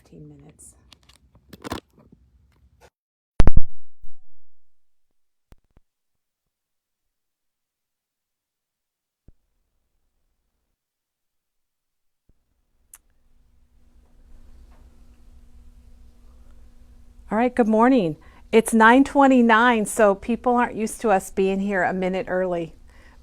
15 minutes. All right, good morning. It's 9:29, so people aren't used to us being here a minute early.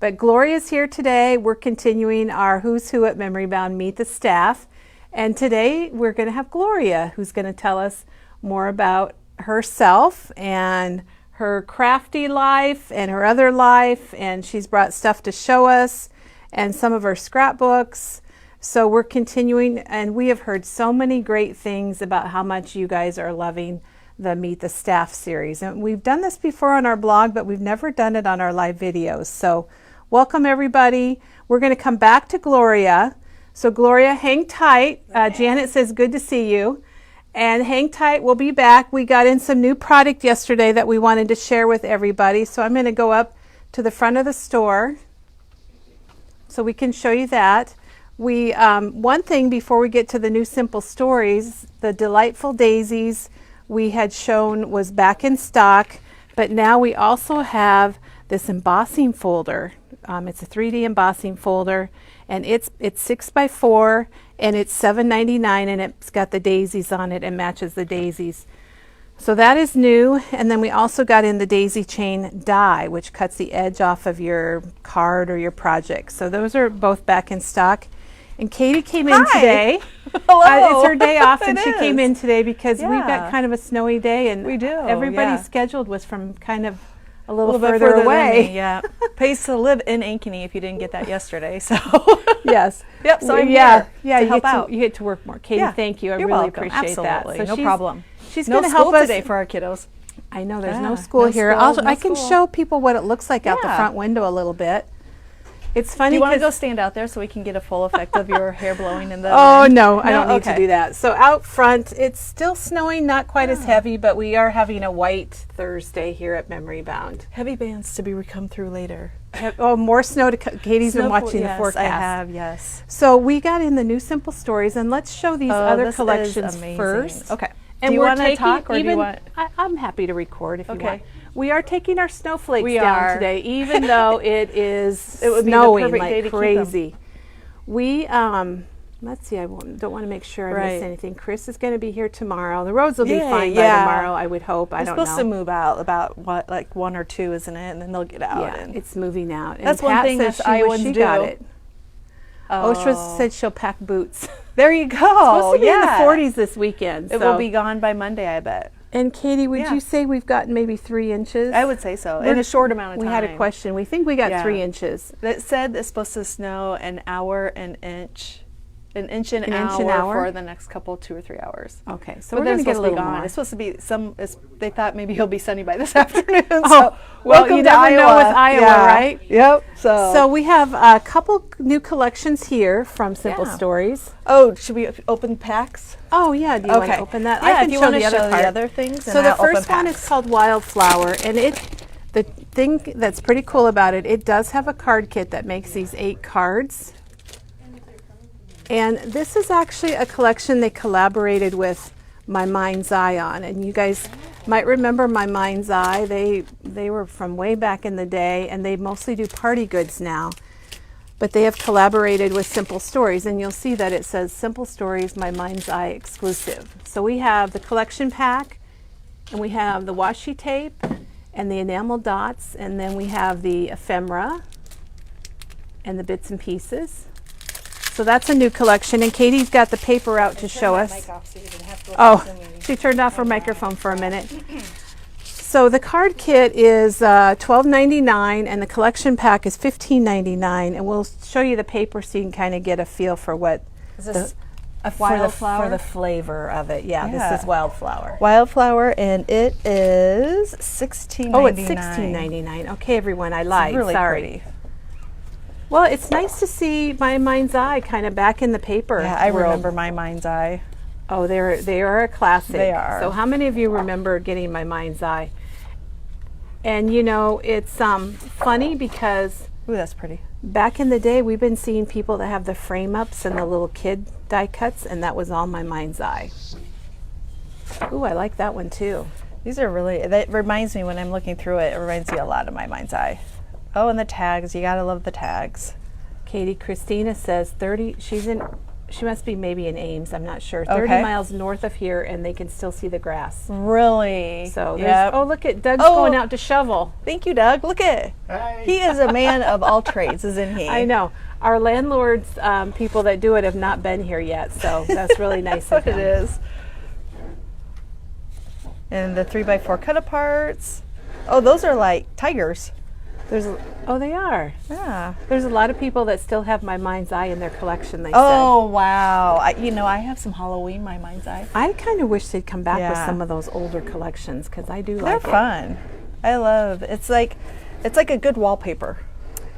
But Gloria's here today. We're continuing our Who's Who at Memory Bound Meet the Staff. And today we're going to have Gloria, who's going to tell us more about herself and her crafty life and her other life. And she's brought stuff to show us and some of her scrapbooks. So we're continuing, and we have heard so many great things about how much you guys are loving the Meet the Staff series. And we've done this before on our blog, but we've never done it on our live videos. So welcome everybody. We're going to come back to Gloria. So Gloria, hang tight. Janet says good to see you. And hang tight, we'll be back. We got in some new product yesterday that we wanted to share with everybody. So I'm going to go up to the front of the store so we can show you that. One thing before we get to the new simple stories, the Delightful Daisies we had shown was back in stock, but now we also have this embossing folder. It's a 3D embossing folder, and it's 6x4, and it's $7.99, and it's got the daisies on it and matches the daisies. So that is new. And then we also got in the daisy chain die, which cuts the edge off of your card or your project. So those are both back in stock. And Katie came in today. Hello. It's her day off, and she is. came in today because we've got kind of a snowy day, and we do. Everybody's scheduled was from kind of a little bit further away. Than me, yeah. Pays to live in Ankeny if you didn't get that yesterday. So yes. Yep. So I'm here to help out. You get to work more. Katie, thank you. I You're really welcome. appreciate Absolutely. that. So no problem. She's no going to help school us today for our kiddos. I know there's no school here. I can show people what it looks like out the front window a little bit. It's funny. Do you want to go stand out there so we can get a full effect of your hair blowing in the Oh, no, I don't need to do that. So out front, it's still snowing, not quite as heavy, but we are having a white Thursday here at Memory Bound. Heavy bands to be come through later. Oh, more snow to come. Katie's been watching the forecast. I have, yes. So we got in the new simple stories, and let's show these other collections first. Okay. And do you want to talk, or do you want? I'm happy to record if you want. We are taking our snowflakes down today, even though it is snowing like crazy. We let's see. Don't want to make sure I miss anything. Chris is going to be here tomorrow. The roads will be fine by tomorrow, I would hope. I don't know. It's supposed to move out about like 1 or 2, isn't it? And then they'll get out. Yeah, and it's moving out. That's and one Pat thing that Iowans do. Got it. OSHA said she'll pack boots. There you go. It's supposed to be in the 40s this weekend. It will be gone by Monday, I bet. And Katie, would you say we've gotten maybe 3 inches? I would say so, in a short amount of time. We had a question. We think we got 3 inches. It said it's supposed to snow an inch an hour for the next 2 or 3 hours. Okay, so we're going to get a little more. It's supposed to be they thought maybe he'll be sunny by this afternoon. So well, you never know with Iowa, right? Yep. So we have a couple new collections here from Simple Stories. Oh, should we open packs? Oh yeah, do you want to open that? Yeah, I can if you show want to the show the other things. So the first one is called Wildflower, and the thing that's pretty cool about it, it does have a card kit that makes these 8 cards. And this is actually a collection they collaborated with My Mind's Eye on, and you guys might remember My Mind's Eye. They were from way back in the day, and they mostly do party goods now. But they have collaborated with Simple Stories, and you'll see that it says Simple Stories My Mind's Eye exclusive. So we have the collection pack, and we have the washi tape and the enamel dots, and then we have the ephemera and the bits and pieces. So that's a new collection, and Katie's got the paper out to show us. Oh, she turned off her microphone for a minute. So the card kit is $12.99, and the collection pack is $15.99, and we'll show you the paper so you can kind of get a feel for what is this Wildflower? For the flavor of it. Yeah, this is Wildflower. Wildflower, and it is $16.99. Oh, it's $16.99. Okay, everyone, I lied. Really Sorry. Pretty. Well, it's nice to see My Mind's Eye kind of back in the paper. Yeah, I remember My Mind's Eye. Oh, they are a classic. They are. So how many of you remember getting My Mind's Eye? And you know, it's funny because ooh, that's pretty. Back in the day, we've been seeing people that have the frame ups and the little kid die cuts, and that was all My Mind's Eye. Ooh, I like that one too. These are really, that reminds me when I'm looking through it, it reminds me a lot of my mind's eye. Oh, and the tags, you gotta love the tags. Katie Christina says 30, she must be maybe in Ames, I'm not sure. 30 miles north of here, and they can still see the grass. Really? So there's, oh, look at Doug's going out to shovel. Thank you, Doug. Look at, he is a man of all trades, isn't he? I know. Our landlords, people that do it have not been here yet, so that's really nice of him. It is. And the 3x4 cut aparts. Oh, those are like tigers. Oh, they are. Yeah. There's a lot of people that still have my mind's eye in their collection, they said. Oh, wow. I have some Halloween my mind's eye. I kind of wish they'd come back with some of those older collections, because I do like it. They're fun. I love, it's like a good wallpaper.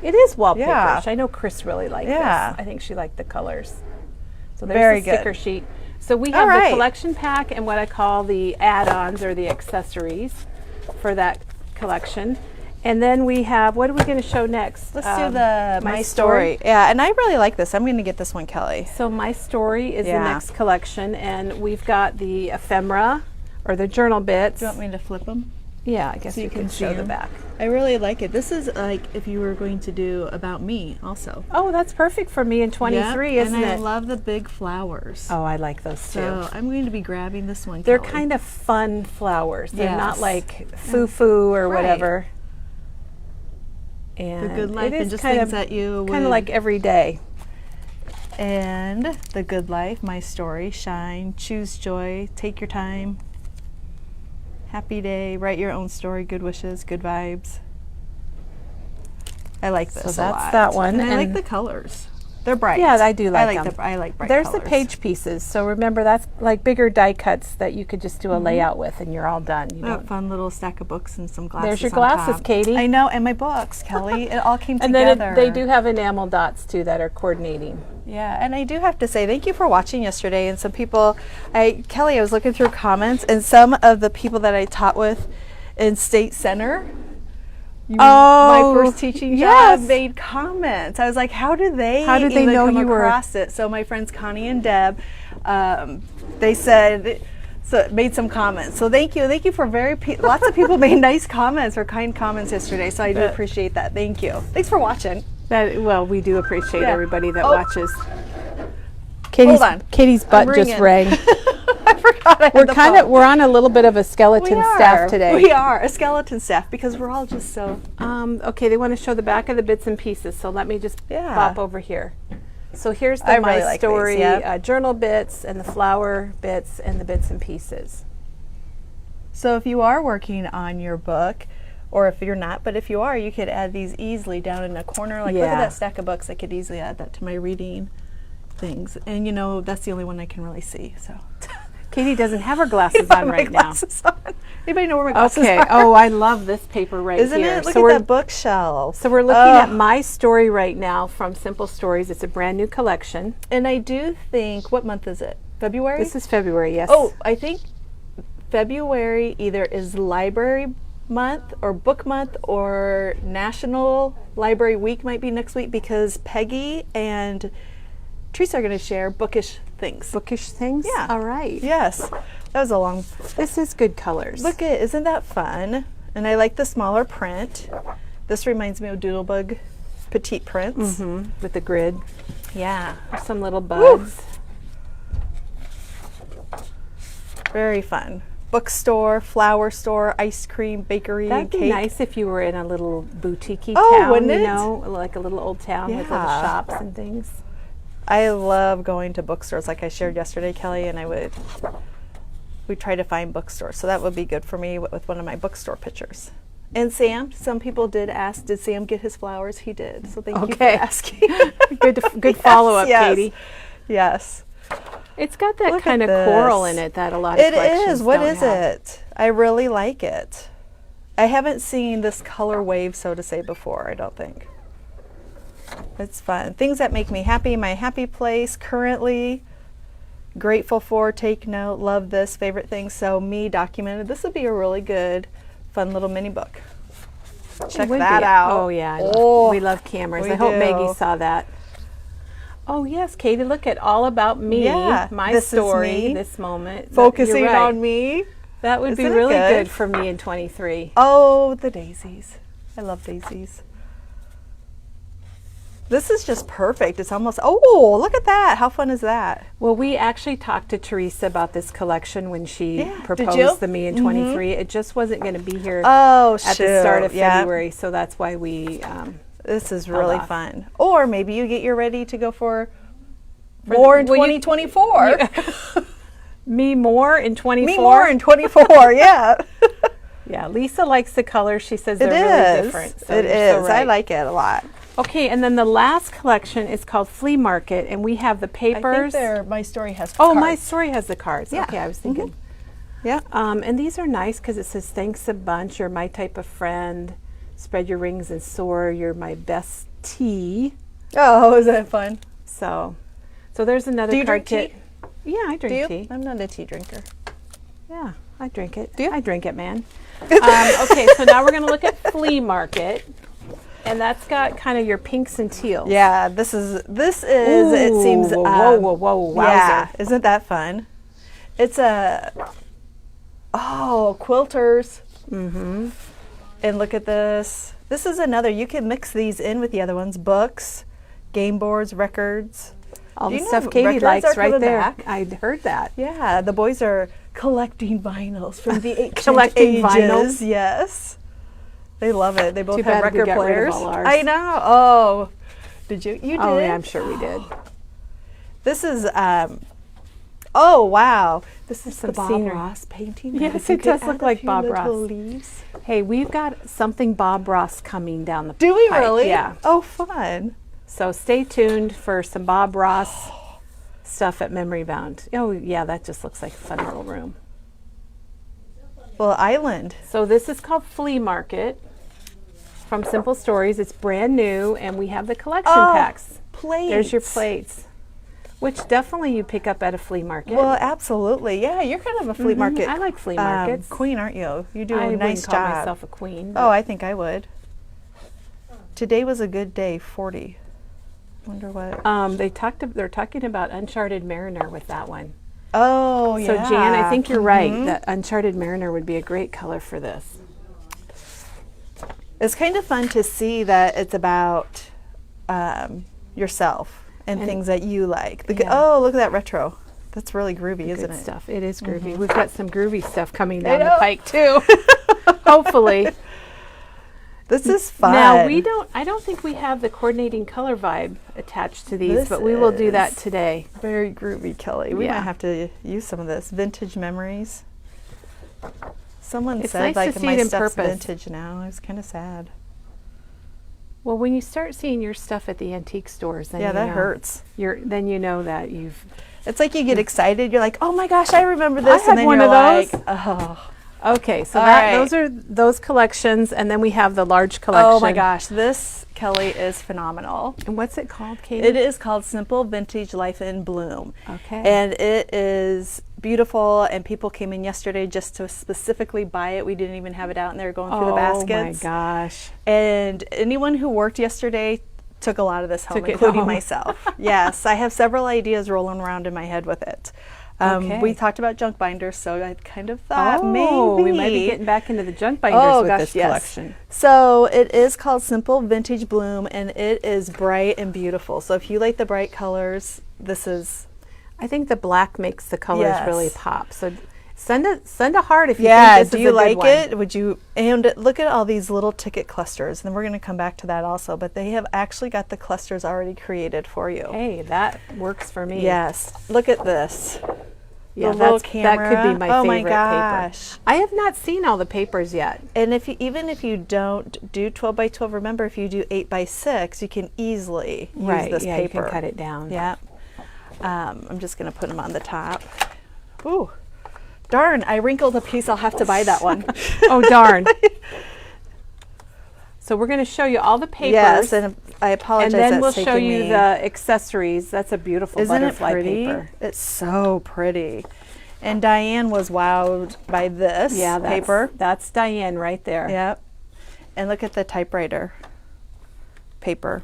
It is wallpaper. Yeah. I know Chris really liked this. I think she liked the colors. So there's the sticker sheet. So we have the collection pack and what I call the add-ons or the accessories for that collection. And then we have, what are we going to show next? Let's do the My Story. Yeah, and I really like this. I'm going to get this one, Kelly. So My Story is the next collection, and we've got the ephemera or the journal bits. Do you want me to flip them? Yeah, I guess you can show the back. I really like it. This is like if you were going to do about me also. Oh, that's perfect for me in 23, isn't it? And I love the big flowers. Oh, I like those too. So I'm going to be grabbing this one, They're Kelly. kind of fun flowers. They're not like foo-foo or whatever. And the good life and just things that you kind of like every day. And the good life, My Story, shine, choose joy, take your time. Happy day, write your own story, good wishes, good vibes. I like this a lot. That's that one. And I like the colors. They're bright. Yeah, I do like them. I like bright There's colors. the page pieces. So remember, that's like bigger die cuts that you could just do a layout with, and you're all done. You don't fun little stack of books and some glasses. There's your glasses, Katie. I know, and my books, Kelly. It all came together. And then they do have enamel dots too that are coordinating. Yeah, and I do have to say thank you for watching yesterday. And some people, Kelly, I was looking through comments, and some of the people that I taught with in State Center. My first teaching job made comments. I was like, how do they know you were across it? So my friends Connie and Deb, they said, so made some comments. So thank you for lots of people made nice comments or kind comments yesterday. So I do appreciate that. Thank you. Thanks for watching. Well, we do appreciate everybody that watches. Hold on. Katie's butt just rang. I forgot. We're on a little bit of a skeleton staff today. We are a skeleton staff because we're all just so. Okay, they want to show the back of the bits and pieces, so let me just pop over here. So here's the My Story journal bits and the flower bits and the bits and pieces. So if you are working on your book, or if you're not, but if you are, you could add these easily down in a corner. Like look at that stack of books. I could easily add that to my reading things, and that's the only one I can really see. So. Katie doesn't have her glasses on right now. Anybody know where my glasses are? Oh, I love this paper right here. Isn't it? Look at that bookshelf. So we're looking at My Story right now from Simple Stories. It's a brand new collection. And I do think, what month is it? February? This is February, yes. Oh, I think February either is Library Month or Book Month or National Library Week might be next week because Peggy and Teresa are going to share bookish things. Bookish things? Yeah. All right. Yes. That was a long... This is good colors. Look at, isn't that fun? And I like the smaller print. This reminds me of Doodlebug petite prints. With the grid. Yeah. Some little bugs. Very fun. Bookstore, flower store, ice cream, bakery, That'd cake. be nice if you were in a little boutique-y town, wouldn't it? Like a little old town with little shops and things. I love going to bookstores like I shared yesterday, Kelly, and we'd try to find bookstores. So that would be good for me with one of my bookstore pictures. And Sam, some people did ask, did Sam get his flowers? He did. So thank you for asking. Good follow-up, Katie. Yes. It's got that kind of coral in it that a lot of collections It is. What don't is have. it? I really like it. I haven't seen this color wave, so to say, before, I don't think. It's fun. Things that make me happy, my happy place currently, grateful for, take note, love this, favorite things, so me documented. This would be a really good, fun little mini book. Check that out. Oh, yeah. We love cameras. I hope Maggie saw that. Oh yes, Katie, look at All About Me, Yeah, my this is story, me. this moment. Focusing You're right. on me. That would be Isn't it really good? good for me in 23. Oh, the daisies. I love daisies. This is just perfect. It's almost, oh, look at that. How fun is that? Well, we actually talked to Teresa about this collection when she Yeah, did you? proposed the Me in 23. It just wasn't going to be here Oh, at the start of yeah. February, so that's why we This is held really off. fun. Or maybe you get your ready to go for more in well, you- 2024. Me more in 24. Me more in 24, yeah. Yeah, Lisa likes the colors. She says It they're really is. different. So It you're so is. I right. like it a lot. Okay, and then the last collection is called Flea Market, and we have the papers. My story has Oh, My Story has the cards. Yeah. Okay, I was thinking. Yeah. And these are nice because it says, "Thanks a bunch. You're my type of friend. Spread your rings and soar. You're my best tea." Oh, is that fun? So there's another Do you card drink kit. Yeah, I Do drink you? tea. I'm not a tea drinker. Yeah, I drink it. Do you? I drink it, man. Okay, so now we're going to look at Flea Market. And that's got kind of your pinks and teals. Yeah, this is it seems Ooh, whoa, wowzer. yeah, isn't that fun? It's a quilters. Mm-hmm. And look at this. This is another, you can mix these in with the other ones, books, game boards, records. All Do the you stuff know Katie records likes are right coming there. back? I'd heard that. Yeah, the boys are collecting vinyls from the ancient Collecting ages. vinyls? Yes. They love it. They both Too have bad we record got rid of players. all ours. I know. Oh, did you? You did? Oh, yeah, I'm sure we did. This is, oh, wow. This is Some the Bob scenery. Ross painting. Yes, If you it could does look add a like few Bob little Ross. leaves. Hey, we've got something Bob Ross coming down the Do we pipe. really? Yeah. Oh, fun. So stay tuned for some Bob Ross stuff at Memory Bound. Oh, yeah, that just looks like a fun little room. Well, Island. So this is called Flea Market from Simple Stories. It's brand new, and we have the collection packs. Plates. There's your plates, which definitely you pick up at a flea market. Well, absolutely. Yeah, you're kind of a flea market. I like flea markets. Queen, aren't you? You do I a wouldn't nice call job. myself a queen. Oh, I think I would. Today was a good day, 40. Wonder what. They're talking about Uncharted Mariner with that one. Oh, So yeah. Jan, I think you're right. That Uncharted Mariner would be a great color for this. It's kind of fun to see that it's about yourself and things that you like. Yeah. Oh, look at that retro. That's really groovy, isn't Good it? stuff. It is groovy. We've got some groovy stuff coming I down the know. pike too. Hopefully. This is fun. Now I don't think we have the coordinating color vibe attached to these, This but we will do that is today. Very groovy, Kelly. We Yeah. might have to use some of this. Vintage memories. Someone It's said nice to like see my it in stuff's purpose. vintage now. I was kind of sad. Well, when you start seeing your stuff at the antique stores, then Yeah, you that know hurts. Then you know that you've. It's like you get excited. You're like, oh my gosh, I remember this. had and then one you're of those. like, oh. Okay, so All that right. those are those collections, and then we have the large collection. Oh my gosh, this, Kelly, is phenomenal. And what's it called, Katie? It is called Simple Vintage Life in Bloom. Okay. And it is beautiful, and people came in yesterday just to specifically buy it. We didn't even have it out, and they were going through the baskets. Oh my gosh. And anyone who worked yesterday took a lot of this home, Took it including home. myself. Yes, I have several ideas rolling around in my head with it. Okay. We talked about junk binders, so I kind of thought maybe we might be getting back into the junk binders with gosh, this yes. collection. So it is called Simple Vintage Bloom, and it is bright and beautiful. So if you like the bright colors, this is I think the black makes the colors Yes. really pop. So send a heart if you yeah. think this Do is you a good like one. it? Would you? And look at all these little ticket clusters, and we're going to come back to that also. But they have actually got the clusters already created for you. Hey, that works for me. Yes. Look at this. Yeah, The little that could camera. be my Oh favorite my gosh. paper. I have not seen all the papers yet. And even if you don't do 12 by 12, remember if you do 8 by 6, you can easily use this yeah, paper. you can cut it down. Yeah. I'm just going to put them on the top. Ooh. Darn, I wrinkled a piece. I'll have to buy that one. Oh, darn. So we're going to show you all the papers. Yes, and I apologize. and then that's we'll show taking you me- the accessories. That's a beautiful Isn't it butterfly pretty? paper. It's so pretty. And Diane was wowed by this Yeah, paper. That's Diane right there. Yep. And look at the typewriter paper.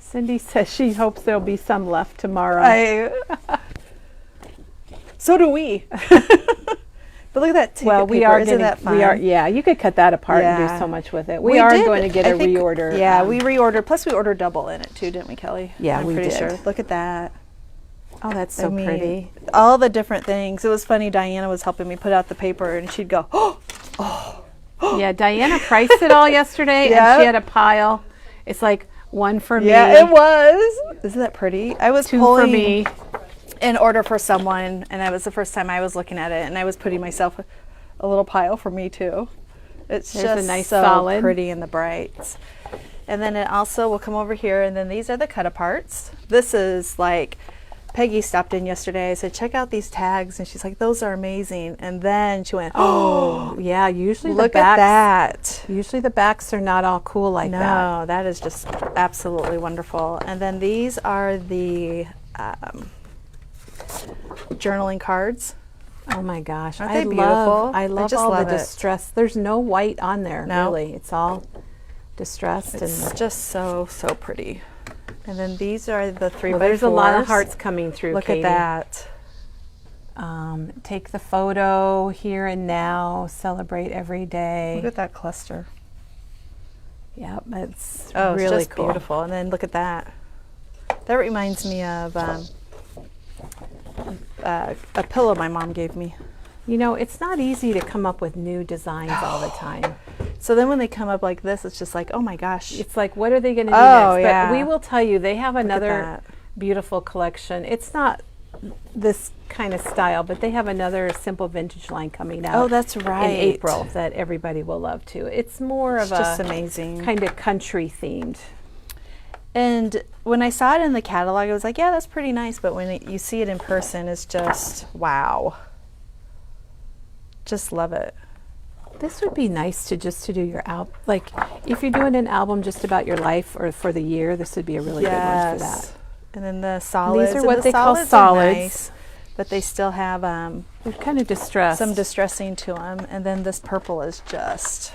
Cindy says she hopes there'll be some left tomorrow. So do we. But look at that ticket Well, we paper. are Isn't getting, that fun? we are, yeah, you could cut that apart and Yeah. do so much with it. We are did, going to get I a think, reorder. Yeah, we reordered. Plus, we ordered double in it too, didn't we, Kelly? Yeah, I'm we pretty did. sure. Look at that. Oh, that's so I mean, pretty. All the different things. It was funny. Diana was helping me put out the paper, and she'd go, "Oh, Yeah, Diana priced it all yesterday, and Yep. she had a pile. It's like one for me, yeah, it was." Isn't that pretty? I was two pulling for me. an order for someone, and that was the first time I was looking at it, and I was putting myself a little pile for me too. It's There's a just nice so solid. pretty in the brights. And then it also will come over here, and then these are the cut aparts. This is like, Peggy stopped in yesterday. I said, check out these tags, and she's like, those are amazing. And then she went, Oh, yeah. Usually look the at backs. that. Usually the backs are not all cool like that. No, that is just absolutely wonderful. And then these are the journaling cards. Oh my gosh, Aren't they beautiful? I love just all love the it. distress. There's no white on there, No. really. It's all distressed. It's And just so pretty. And then these are the 3x4s. well, there's a lot of hearts coming through. Look Katie. at that. Take the photo here and now. Celebrate every day. Look at that cluster. Yep, it's Oh, it's really just cool. beautiful. And then look at that. That reminds me of a pillow my mom gave me. You know, it's not easy to come up with new designs all the time. So then when they come up like this, it's just like, oh my gosh. It's like, what are they going to do Oh, next? yeah. But we will tell you, they have Look at another that. beautiful collection. It's not this kind of style, but they have another simple vintage line coming out. Oh, that's right. In April that everybody will love too. It's more It's of just a amazing. kind of country themed. And when I saw it in the catalog, I was like, yeah, that's pretty nice. But when you see it in person, it's just, wow. Just love it. This would be nice to do your album. Like if you're doing an album just about your life or for the year, this would be a really good one for that. And then the solids. These are and what the they call solids are solids. nice, but they still have They're kind of distressed. some distressing to them. And then this purple is just.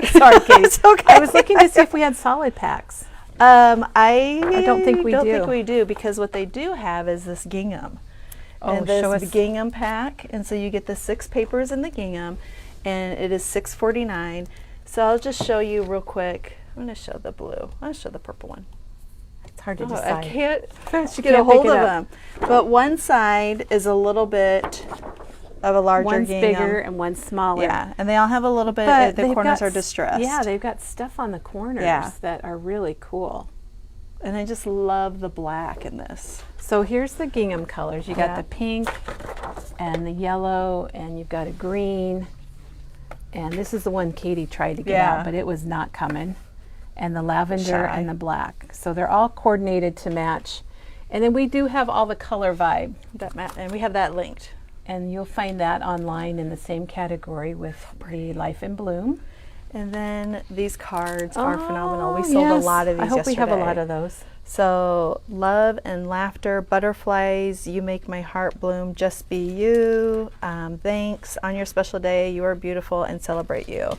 Sorry, Katie. It's okay. I was looking to see if we had solid packs. I don't think we do. think we do, because what they do have is this gingham. Oh, And show this us. gingham pack, and so you get the 6 papers in the gingham, and it is $6.49. So I'll just show you real quick. I'm going to show the blue. I'm going to show the purple one. It's hard to Oh, decide. I can't She get a can't pick hold it of up. them. But one side is a little bit of a larger One's gingham. bigger and one's smaller. Yeah, and they all have a little bit. But The they've corners got are distressed. Yeah, they've got stuff on the corners Yeah. that are really cool. And I just love the black in this. So here's the gingham colors. You got Yeah. the pink and the yellow, and you've got a green. And this is the one Katie tried to get Yeah. out, but it was not coming. And the lavender Shy. and the black. So they're all coordinated to match. And then we do have all the color vibe. And we have that linked. And you'll find that online in the same category with the Life in Bloom. And then these cards are phenomenal. We sold yes. a lot of these I hope yesterday. we have a lot of those. So, love and laughter, butterflies, you make my heart bloom, just be you. Thanks. On your special day, you are beautiful and celebrate you.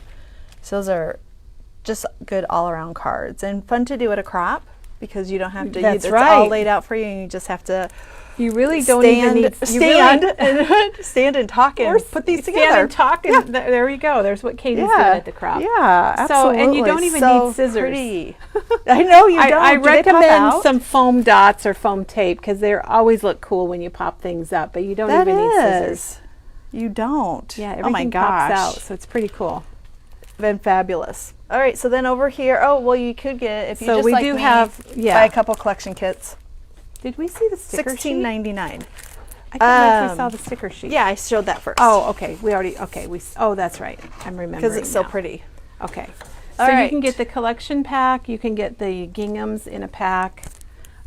So those are just good all-around cards and fun to do at a crop, because you don't have to. That's It's right. all laid out for you, and you just have to You really don't even need stand and talk and put these together. Stand and talk, and there you go. There's what Katie's doing at the crop. Yeah, So, absolutely. and you don't even So need scissors. pretty. I know you don't. I Do they pop recommend out? some foam dots or foam tape because they always look cool when you pop things up, but you don't That even need scissors. is. You don't. Yeah, oh my everything gosh. pops out, so it's pretty cool. Been fabulous. All right, so then over here, oh well, you could get, if you So just we like do me, have- yeah. buy a couple collection kits. Did we see the sticker sheet? $16.99. I can't believe we saw the sticker sheet. Yeah, I showed that first. Oh, okay. We already. Okay. Oh, that's right. I'm remembering because it's so now. pretty. Okay. So All you right. can get the collection pack. You can get the ginghams in a pack.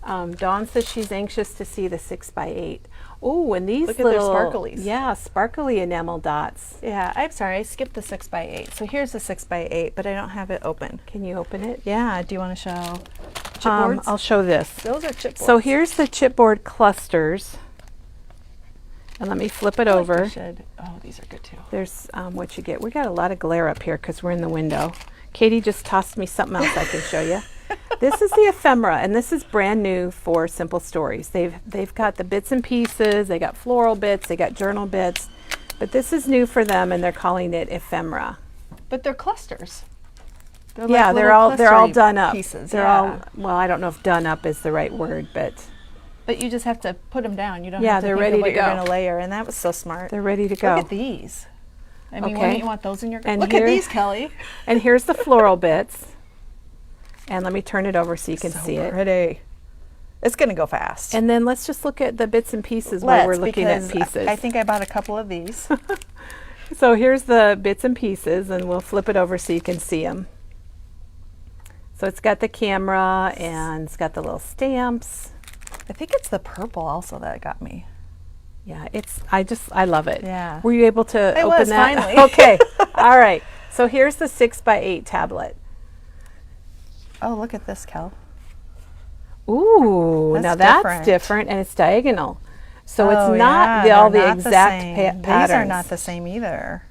Dawn says she's anxious to see the 6x8. Oh, and these Look at their little sparklies. Yeah, sparkly enamel dots. Yeah, I'm sorry, I skipped the 6x8. So here's the 6x8, but I don't have it open. Can you open it? Yeah, do you want to show chipboards? I'll show this. Those are chipboards. So here's the chipboard clusters. And let me flip it over. Oh, these are good too. There's what you get. We got a lot of glare up here because we're in the window. Katie just tossed me something else I can show you. This is the ephemera, and this is brand new for Simple Stories. They've got the bits and pieces, they got floral bits, they got journal bits, but this is new for them, and they're calling it ephemera. But they're clusters. They're Yeah, like they're all clustery done up. Pieces. They're yeah. all, well, I don't know if done up is the right word, but But you just have to put them down. You don't Yeah, have to they're think ready of what to you're go. going to layer, and that was so smart. they're ready to go. Look at these. I mean, Okay. wouldn't you want those in your? And Look here- at these, Kelly. And here's the floral bits. And let me turn it over so you can see it. Pretty. It's going to go fast. And then let's just look at the bits and pieces while we're Let's, looking at because pieces. I think I bought a couple of these. So here's the bits and pieces, and we'll flip it over so you can see them. So it's got the camera, and it's got the little stamps. I think it's the purple also that got me. Yeah, I love it. Yeah. Were you able to I open was, that? finally. Okay. All right. So here's the 6x8 tablet. Oh, look at this, Kel. Ooh, That's now that's different. different, and it's diagonal. So Oh, it's not yeah, all they're the not exact same. patterns. These are not the same either.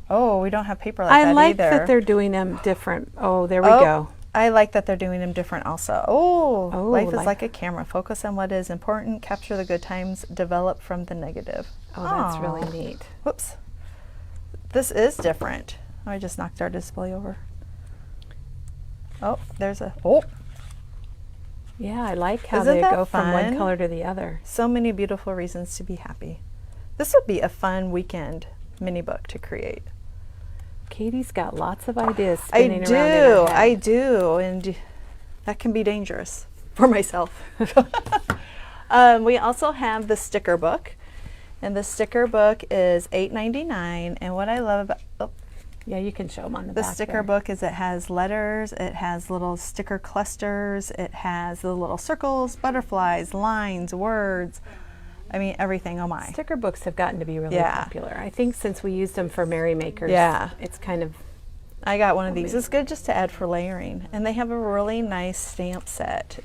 Oh, we don't have paper like I that like either. that they're doing them different. Oh, there we Oh, go. I like that they're doing them different also. Oh, Oh, life is like- like a camera. Focus on what is important, capture the good times, develop from the negative. Oh, that's Aw. really neat. Whoops. This is different. Oh, I just knocked our display over. Oh, there's a, oh, Yeah, I like how Isn't they that go from one fun? color to the other. so many beautiful reasons to be happy. This would be a fun weekend mini book to create. Katie's got lots of ideas I spinning around in her head. I do, and that can be dangerous for myself. We also have the sticker book, and the sticker book is $8.99. And what I love about Yeah, you can show them on the the back sticker there. book is it has letters, it has little sticker clusters, it has the little circles, butterflies, lines, words. I mean, everything. Oh my! Sticker books have gotten to be really Yeah. popular. I think since we used them for Merry Makers, Yeah. it's kind of, I got one of these. It's good just to add for layering, and they have a really nice stamp set.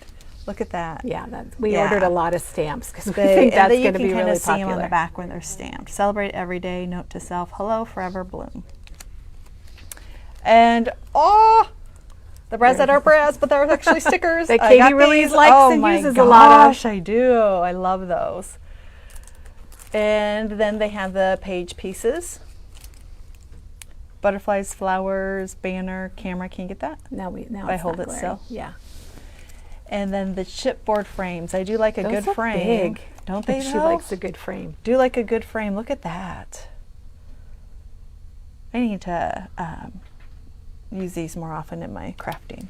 Look at that. yeah, that, we Yeah. ordered a lot of stamps because we They, think and that's then you going to can be kind really of see them on popular. the back when they're stamped. Celebrate every day. Note to self. Hello, forever bloom. And oh, the brass that are brass, but they're actually stickers. That I Katie got really these. likes Oh and my uses a lot of. gosh, I do. I love those. And then they have the page pieces. Butterflies, flowers, banner, camera. Can you get that? Now I it's hold not it glaring. still. Yeah. And then the chipboard frames. I do like a Those good are frame. big. Don't they? She though? likes a good frame. Do like a good frame. Look at that. I need to use these more often in my crafting.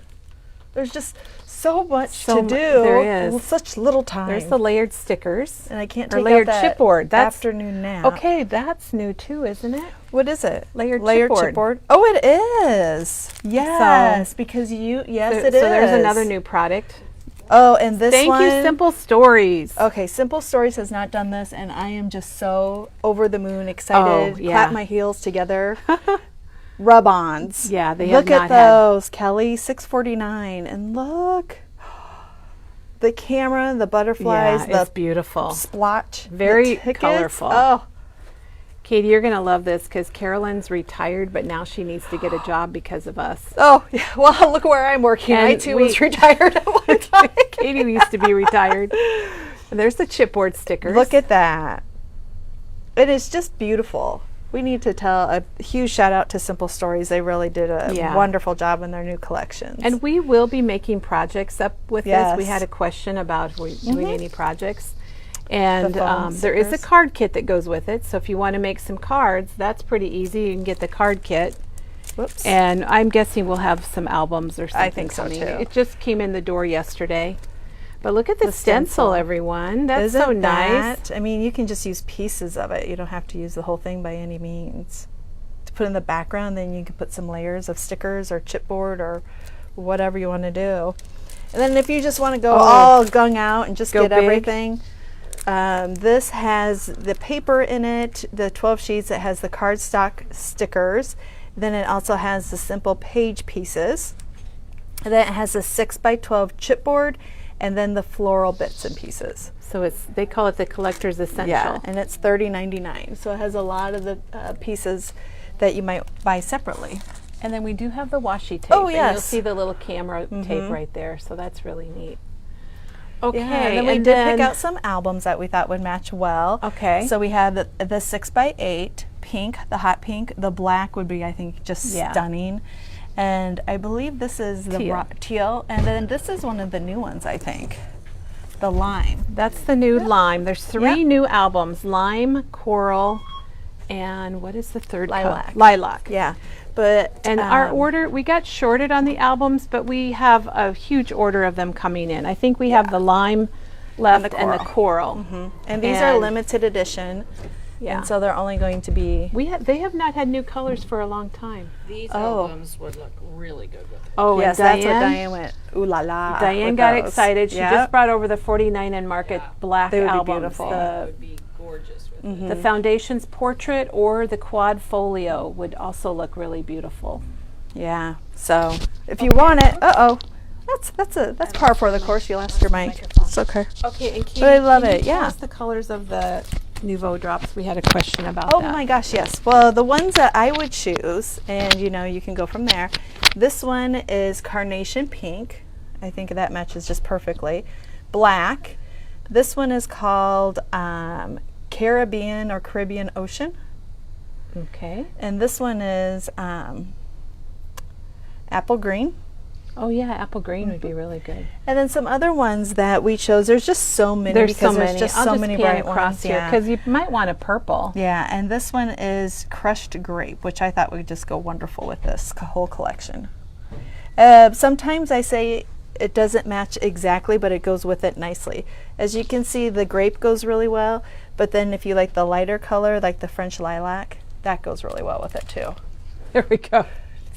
There's just so much So to mu- do. there is. Such little time. There's the layered stickers. and I can't or take layered out that chipboard. That's afternoon nap. okay. That's new too, isn't it? What is it? Layered chipboard. chipboard. Oh, it is. Yes, because yes, so, it is. so there's another new product. Oh, and this Thank one. you, Simple Stories. Okay, Simple Stories has not done this, and I am just so over the moon excited. Oh, yeah. Clap my heels together. Rub-ons. Yeah, they look have at not had- those, Kelly. $6.49, and look, the camera, the butterflies, Yeah, it's the beautiful. splotch, Very the tickets. colorful. Oh, Katie, you're gonna love this because Carolyn's retired, but now she needs to get a job because of us. oh, yeah. Well, look where I'm working. I And too we- was retired at one time. Katie used to be retired. And there's the chipboard stickers. Look at that. It is just beautiful. We need to tell a huge shout out to Simple Stories. They really did a Yeah. wonderful job in their new collections. And we will be making projects up with this. We Yes. had a question about if we're doing any projects. And The foam there is a stickers. card kit that goes with it. So if you want to make some cards, that's pretty easy. You can get the card kit. Whoops. And I'm guessing we'll have some albums or something I think so, coming. too. It just came in the door yesterday. But look at the, The stencil, stencil. everyone. That's Isn't so nice. that- I mean, you can just use pieces of it. You don't have to use the whole thing by any means. To put in the background, then you can put some layers of stickers or chipboard or whatever you want to do. And then if you just want to go all gung out and just Go get big. everything, this has the paper in it, the 12 sheets. It has the cardstock stickers. Then it also has the simple page pieces. And then it has a 6x12 chipboard, and then the floral bits and pieces. So they call it the collector's essential. Yeah, and it's $30.99. So it has a lot of the pieces that you might buy separately. And then we do have the washi tape. Oh, And yes. you'll see the little camera tape right there. So that's really neat. Okay. Yeah, and then we did pick out some albums that we thought would match well. Okay. So we have the 6x8 pink, the hot pink. The black would be, I think, just stunning. And I believe this is the teal. And then this is one of the new ones, I think. The lime. That's the new lime. There's 3 new albums: lime, coral, and what is the third? Lilac. Lilac. Yeah. But And our order, we got shorted on the albums, but we have a huge order of them coming in. I think we have the lime left and the coral. And these are limited edition. Yeah. And so they're only going to be. They have not had new colors for a long time. These albums would look really good with it. Oh, yes, and that's what Diane went. Ooh la la. Diane got excited. She just brought over the 49 and Market black They would be albums. beautiful. It would be gorgeous with it. The Foundation's Portrait or the Quad Folio would also look really beautiful. Yeah. So if you want it, that's par for the course. You lost your mic. It's okay. Okay, and Katie, But I love can you it, tell yeah. us the colors of the Nouveau drops? We had a question about Oh that. my gosh, yes. Well, the ones that I would choose, and you can go from there. This one is Carnation Pink. I think that matches just perfectly. Black. This one is called Caribbean or Caribbean Ocean. Okay. And this one is Apple Green. Oh yeah, apple green would be really good. And then some other ones that we chose. There's just so many. There's so many. There's just I'll so just many pan bright across ones. here because you might want a purple. Yeah, and this one is Crushed Grape, which I thought would just go wonderful with this whole collection. Sometimes I say it doesn't match exactly, but it goes with it nicely. As you can see, the grape goes really well, but then if you like the lighter color, like the French lilac, that goes really well with it too. There we go.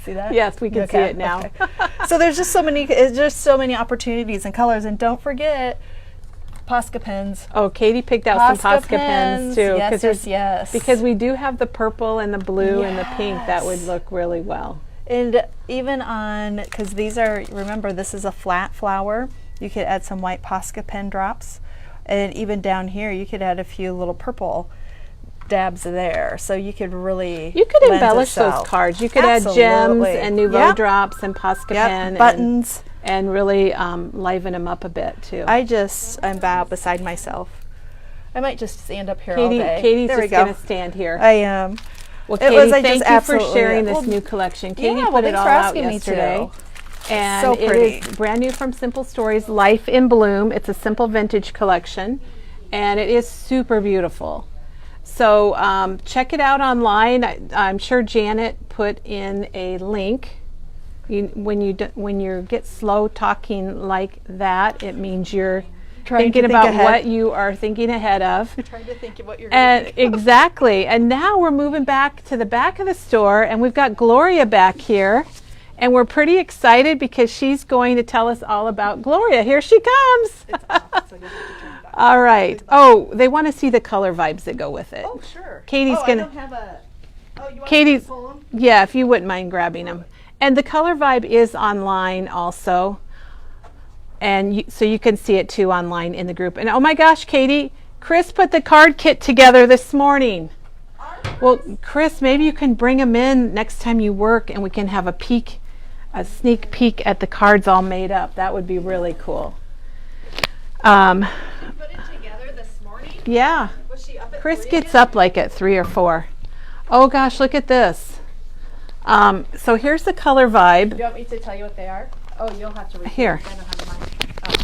See that? Yes, we can see it now. Okay. So there's just so many opportunities and colors, and don't forget Posca pens. Oh, Katie picked out some Posca pens too. Yes. Because we do have the purple and the blue and the pink that would look really well. And even on, because these are, remember, this is a flat flower, you could add some white Posca pen drops. And even down here, you could add a few little purple dabs there. So you could really embellish those cards. You could add gems and Nouveau drops and Posca pen. Buttons. And really liven them up a bit too. I'm bowed beside myself. I might just stand up here all day. Katie's just going to stand here. I am. Well, Katie, thank you for sharing this new collection. Katie put it all out yesterday. And so pretty. It is brand new from Simple Stories, Life in Bloom. It's a simple vintage collection. And it is super beautiful. So check it out online. I'm sure Janet put in a link. When you get slow talking like that, it means you're thinking about what you are thinking ahead of. You're trying to think of what you're going to think. Exactly. And now we're moving back to the back of the store, and we've got Gloria back here. And we're pretty excited because she's going to tell us all about Gloria. Here she comes. All right. Oh, they want to see the color vibes that go with it. Oh, sure. Katie's going to have a... Oh, you want Katie's, to pull them? Yeah, if you wouldn't mind grabbing them. And the color vibe is online also. And so you can see it too online in the group. And oh my gosh, Katie, Chris put the card kit together this morning. Well, Chris, maybe you can bring them in next time you work and we can have a sneak peek at the cards all made up. That would be really cool. Put it together this morning? Yeah. Was she up at Chris 3 gets again? up like at 3 or 4. Oh gosh, look at this. So here's the color vibe. Do you want me to tell you what they are? Oh, you'll have to read Here. them. I don't have mine.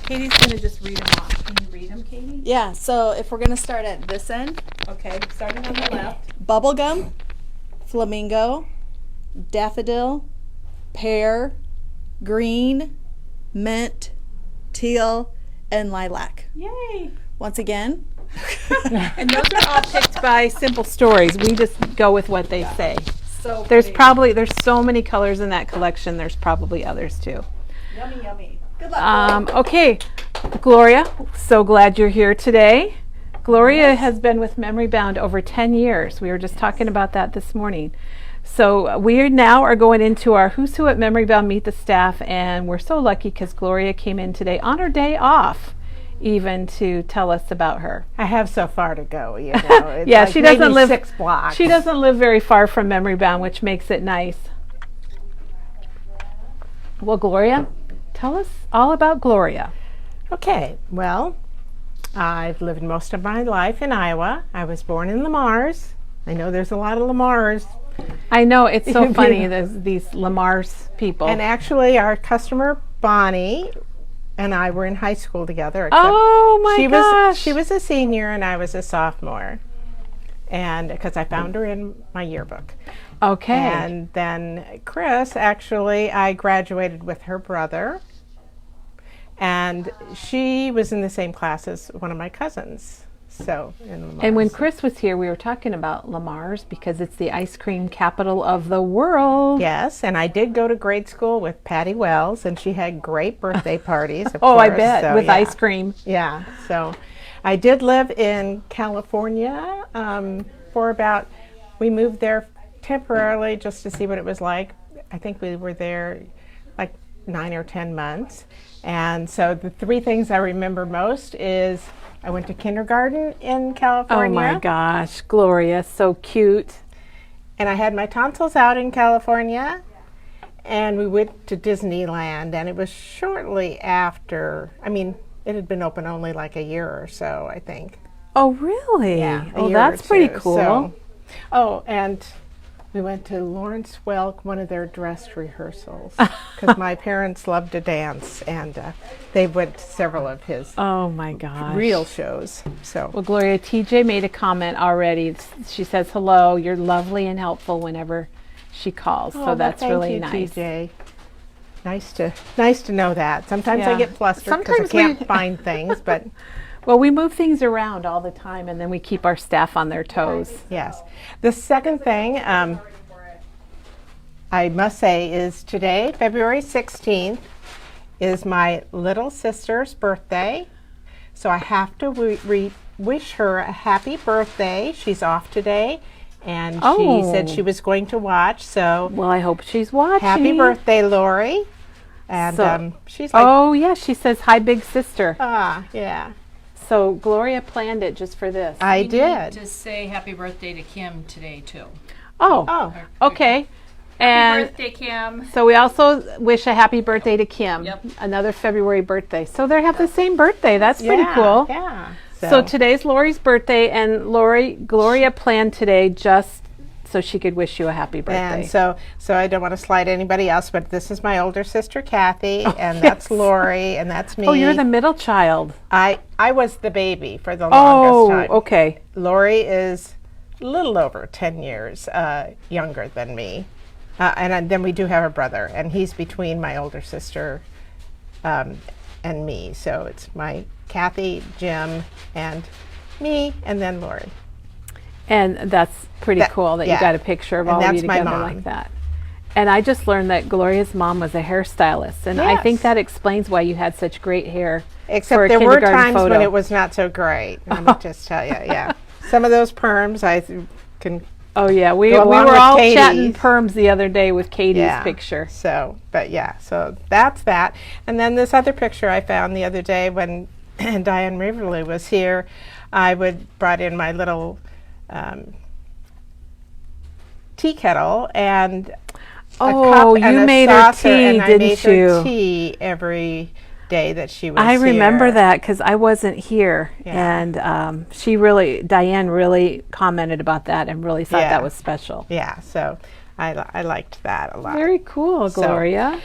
Katie's going to just read them off. Can you read them, Katie? Yeah, so if we're going to start at this end, Okay, starting on the left. bubblegum, flamingo, daffodil, pear, green, mint, teal, and lilac. Yay! Once again, And those are all picked by Simple Stories. We just go with what they say. so There's pretty. so many colors in that collection. There's probably others too. Yummy, yummy. Good luck. Okay, Gloria, so glad you're here today. Gloria has been with Memory Bound over 10 years. We were just talking about that this morning. So we now are going into our Who's Who at Memory Bound Meet the Staff, and we're so lucky because Gloria came in today on her day off even to tell us about her. I have so far to go, you know. It's Yeah, like she doesn't maybe live 6 blocks. She doesn't live very far from Memory Bound, which makes it nice. Well, Gloria, tell us all about Gloria. Okay, well, I've lived most of my life in Iowa. I was born in Lamars. I know there's a lot of Lamars. I know, it's so funny, these Lamar's people. And actually, our customer, Bonnie, and I were in high school together. Oh my gosh. She was a senior and I was a sophomore. And because I found her in my yearbook. Okay. And then Chris, actually, I graduated with her brother. And she was in the same class as one of my cousins. So, and when Chris was here, we were talking about Lamar's because it's the ice cream capital of the world. Yes, and I did go to grade school with Patty Wells, and she had great birthday parties, of Oh, course. I bet, So, with yeah. ice cream. Yeah, so I did live in California for about, we moved there temporarily just to see what it was like. I think we were there like 9 or 10 months. And so the three things I remember most is I went to kindergarten in California. Oh my gosh, Gloria, so cute. And I had my tonsils out in California. And we went to Disneyland. And it was shortly after, I mean, it had been open only like a year or so, I think. Oh, really? Yeah, Oh, that's pretty cool. So, oh, and we went to Lawrence Welk, one of their dress rehearsals, because my parents loved to dance, and they went to several of his Oh my gosh. real shows. So, Well, Gloria, TJ made a comment already. She says, hello, you're lovely and helpful whenever she calls. So that's thank really you, nice. TJ. Nice to know that. Sometimes I Yeah. get flustered because I Sometimes we- can't find things, but Well, we move things around all the time and then we keep our staff on their toes. yes. The second thing I must say is today, February 16th, is my little sister's birthday. So I have to wish her a happy birthday. She's off today, and she said she was going to watch. So Well, I hope she's watching. happy birthday, Lori. And So- she's like, Oh, yeah, she says, hi, big sister. yeah, So Gloria planned it just for this. I We did. need to say happy birthday to Kim today, too. Oh, okay. And Birthday, Kim. so we also wish a happy birthday to Kim. Yep. Another February birthday. So they have the same birthday. That's pretty Yeah, cool. Yeah. So today's Lori's birthday, and Gloria planned today just so she could wish you a happy birthday. And so I don't want to slight anybody else, but this is my older sister Kathy, and that's Lori, and that's me. Oh, you're the middle child. I was the baby for the longest time. Okay. Lori is a little over 10 years younger than me, and then we do have a brother, and he's between my older sister and me. So it's my Kathy, Jim, and me, and then Lori. And that's pretty cool that you yeah. got a picture of And all of you that's my together mom. like that. And I just learned that Gloria's mom was a hairstylist, and I think Yes. that explains why you had such great hair. for Except a there were kindergarten times photo. when it was not so great. Let me just tell you, yeah. Some of those perms can, Oh yeah, we Go were along with all Katie's. chatting perms the other day with Katie's yeah. picture. So, but yeah, so that's that. And then this other picture I found the other day when Diane Riverley was here, I brought in my little tea kettle and a Oh, cup and you a made her saucer, tea, and I didn't made her you? tea every day that she was I remember here. that because I wasn't here, Yeah. and Diane really commented about that and really thought Yeah. that was special. Yeah, so I liked that a lot. Very cool, So- Gloria.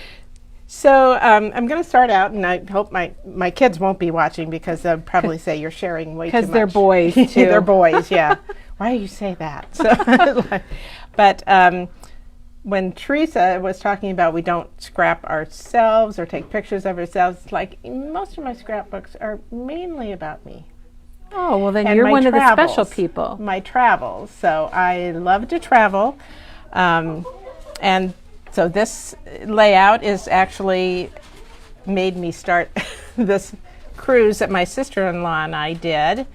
So I'm going to start out, and I hope my kids won't be watching because they'll probably say you're sharing way too much. Because they're boys too. They're boys, yeah. Why do you say that? So, but when Teresa was talking about we don't scrap ourselves or take pictures of ourselves, like most of my scrapbooks are mainly about me. Oh, well then And you're my one of the travels. special people. My travels. So I love to travel. And so this layout is actually made me start this cruise that my sister-in-law and I did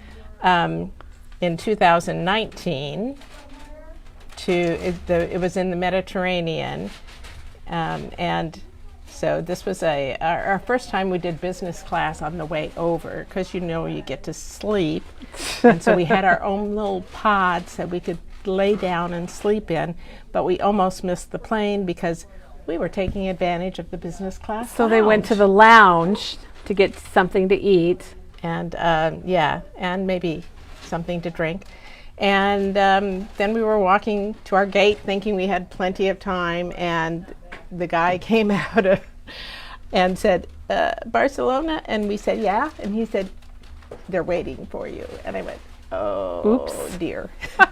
in 2019. It was in the Mediterranean, and so this was our first time we did business class on the way over, because you get to sleep, and so we had our own little pods that we could lay down and sleep in, but we almost missed the plane because we were taking advantage of the business class. So they went to lounge. the lounge to get something to eat. And yeah, and maybe something to drink. And then we were walking to our gate thinking we had plenty of time, and the guy came out and said, Barcelona? And we said, yeah. And he said, they're waiting for you. And I went, oh, Oops. dear.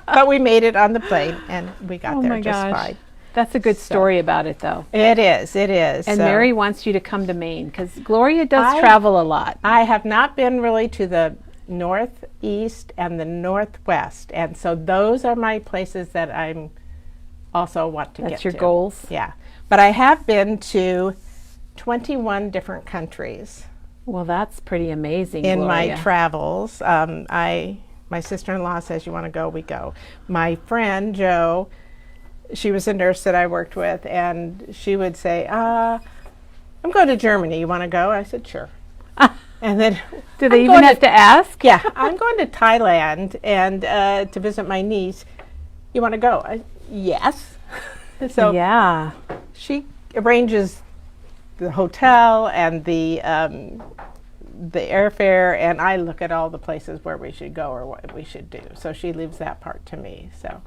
But we made it on the plane, and we got there just fine. That's a good story about it, though. It is, it is. And So Mary wants you to come to Maine because Gloria does travel a lot. I have not been really to the northeast and the northwest, and so those are my places that I'm also want to get to. That's your goals? Yeah. But I have been to 21 different countries Well, that's pretty amazing, in my Gloria. travels. My sister-in-law says, you want to go, we go. My friend, Jo, she was a nurse that I worked with, and she would say, I'm going to Germany. You want to go? I said, sure. And then Do they I'm even going have to ask? Yeah, I'm going to Thailand and to visit my niece. You want to go? Yes. So Yeah. she arranges the hotel and the airfare, and I look at all the places where we should go or what we should do. So she leaves that part to me. So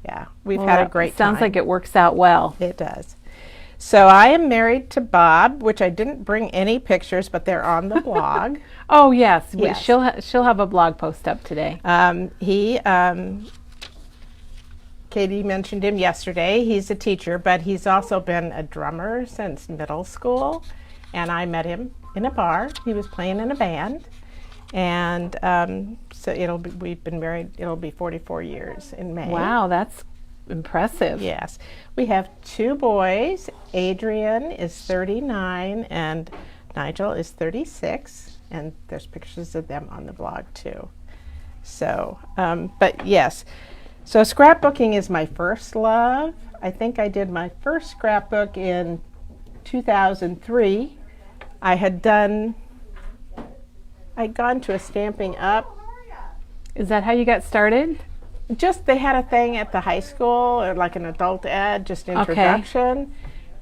yeah, we've had a great time. Sounds like it works out well. It does. So I am married to Bob, which I didn't bring any pictures, but they're on the blog. Oh, yes. Yes. She'll have a blog post up today. Katie mentioned him yesterday. He's a teacher, but he's also been a drummer since middle school. And I met him in a bar. He was playing in a band. And so we've been married, it'll be 44 years in May. Wow, that's impressive. Yes. We have 2 boys. Adrian is 39 and Nigel is 36. And there's pictures of them on the blog too. So, but yes. So scrapbooking is my first love. I think I did my first scrapbook in 2003. I'd gone to a Stamping Up. Is that how you got started? Just they had a thing at the high school, or like an adult ed, just introduction.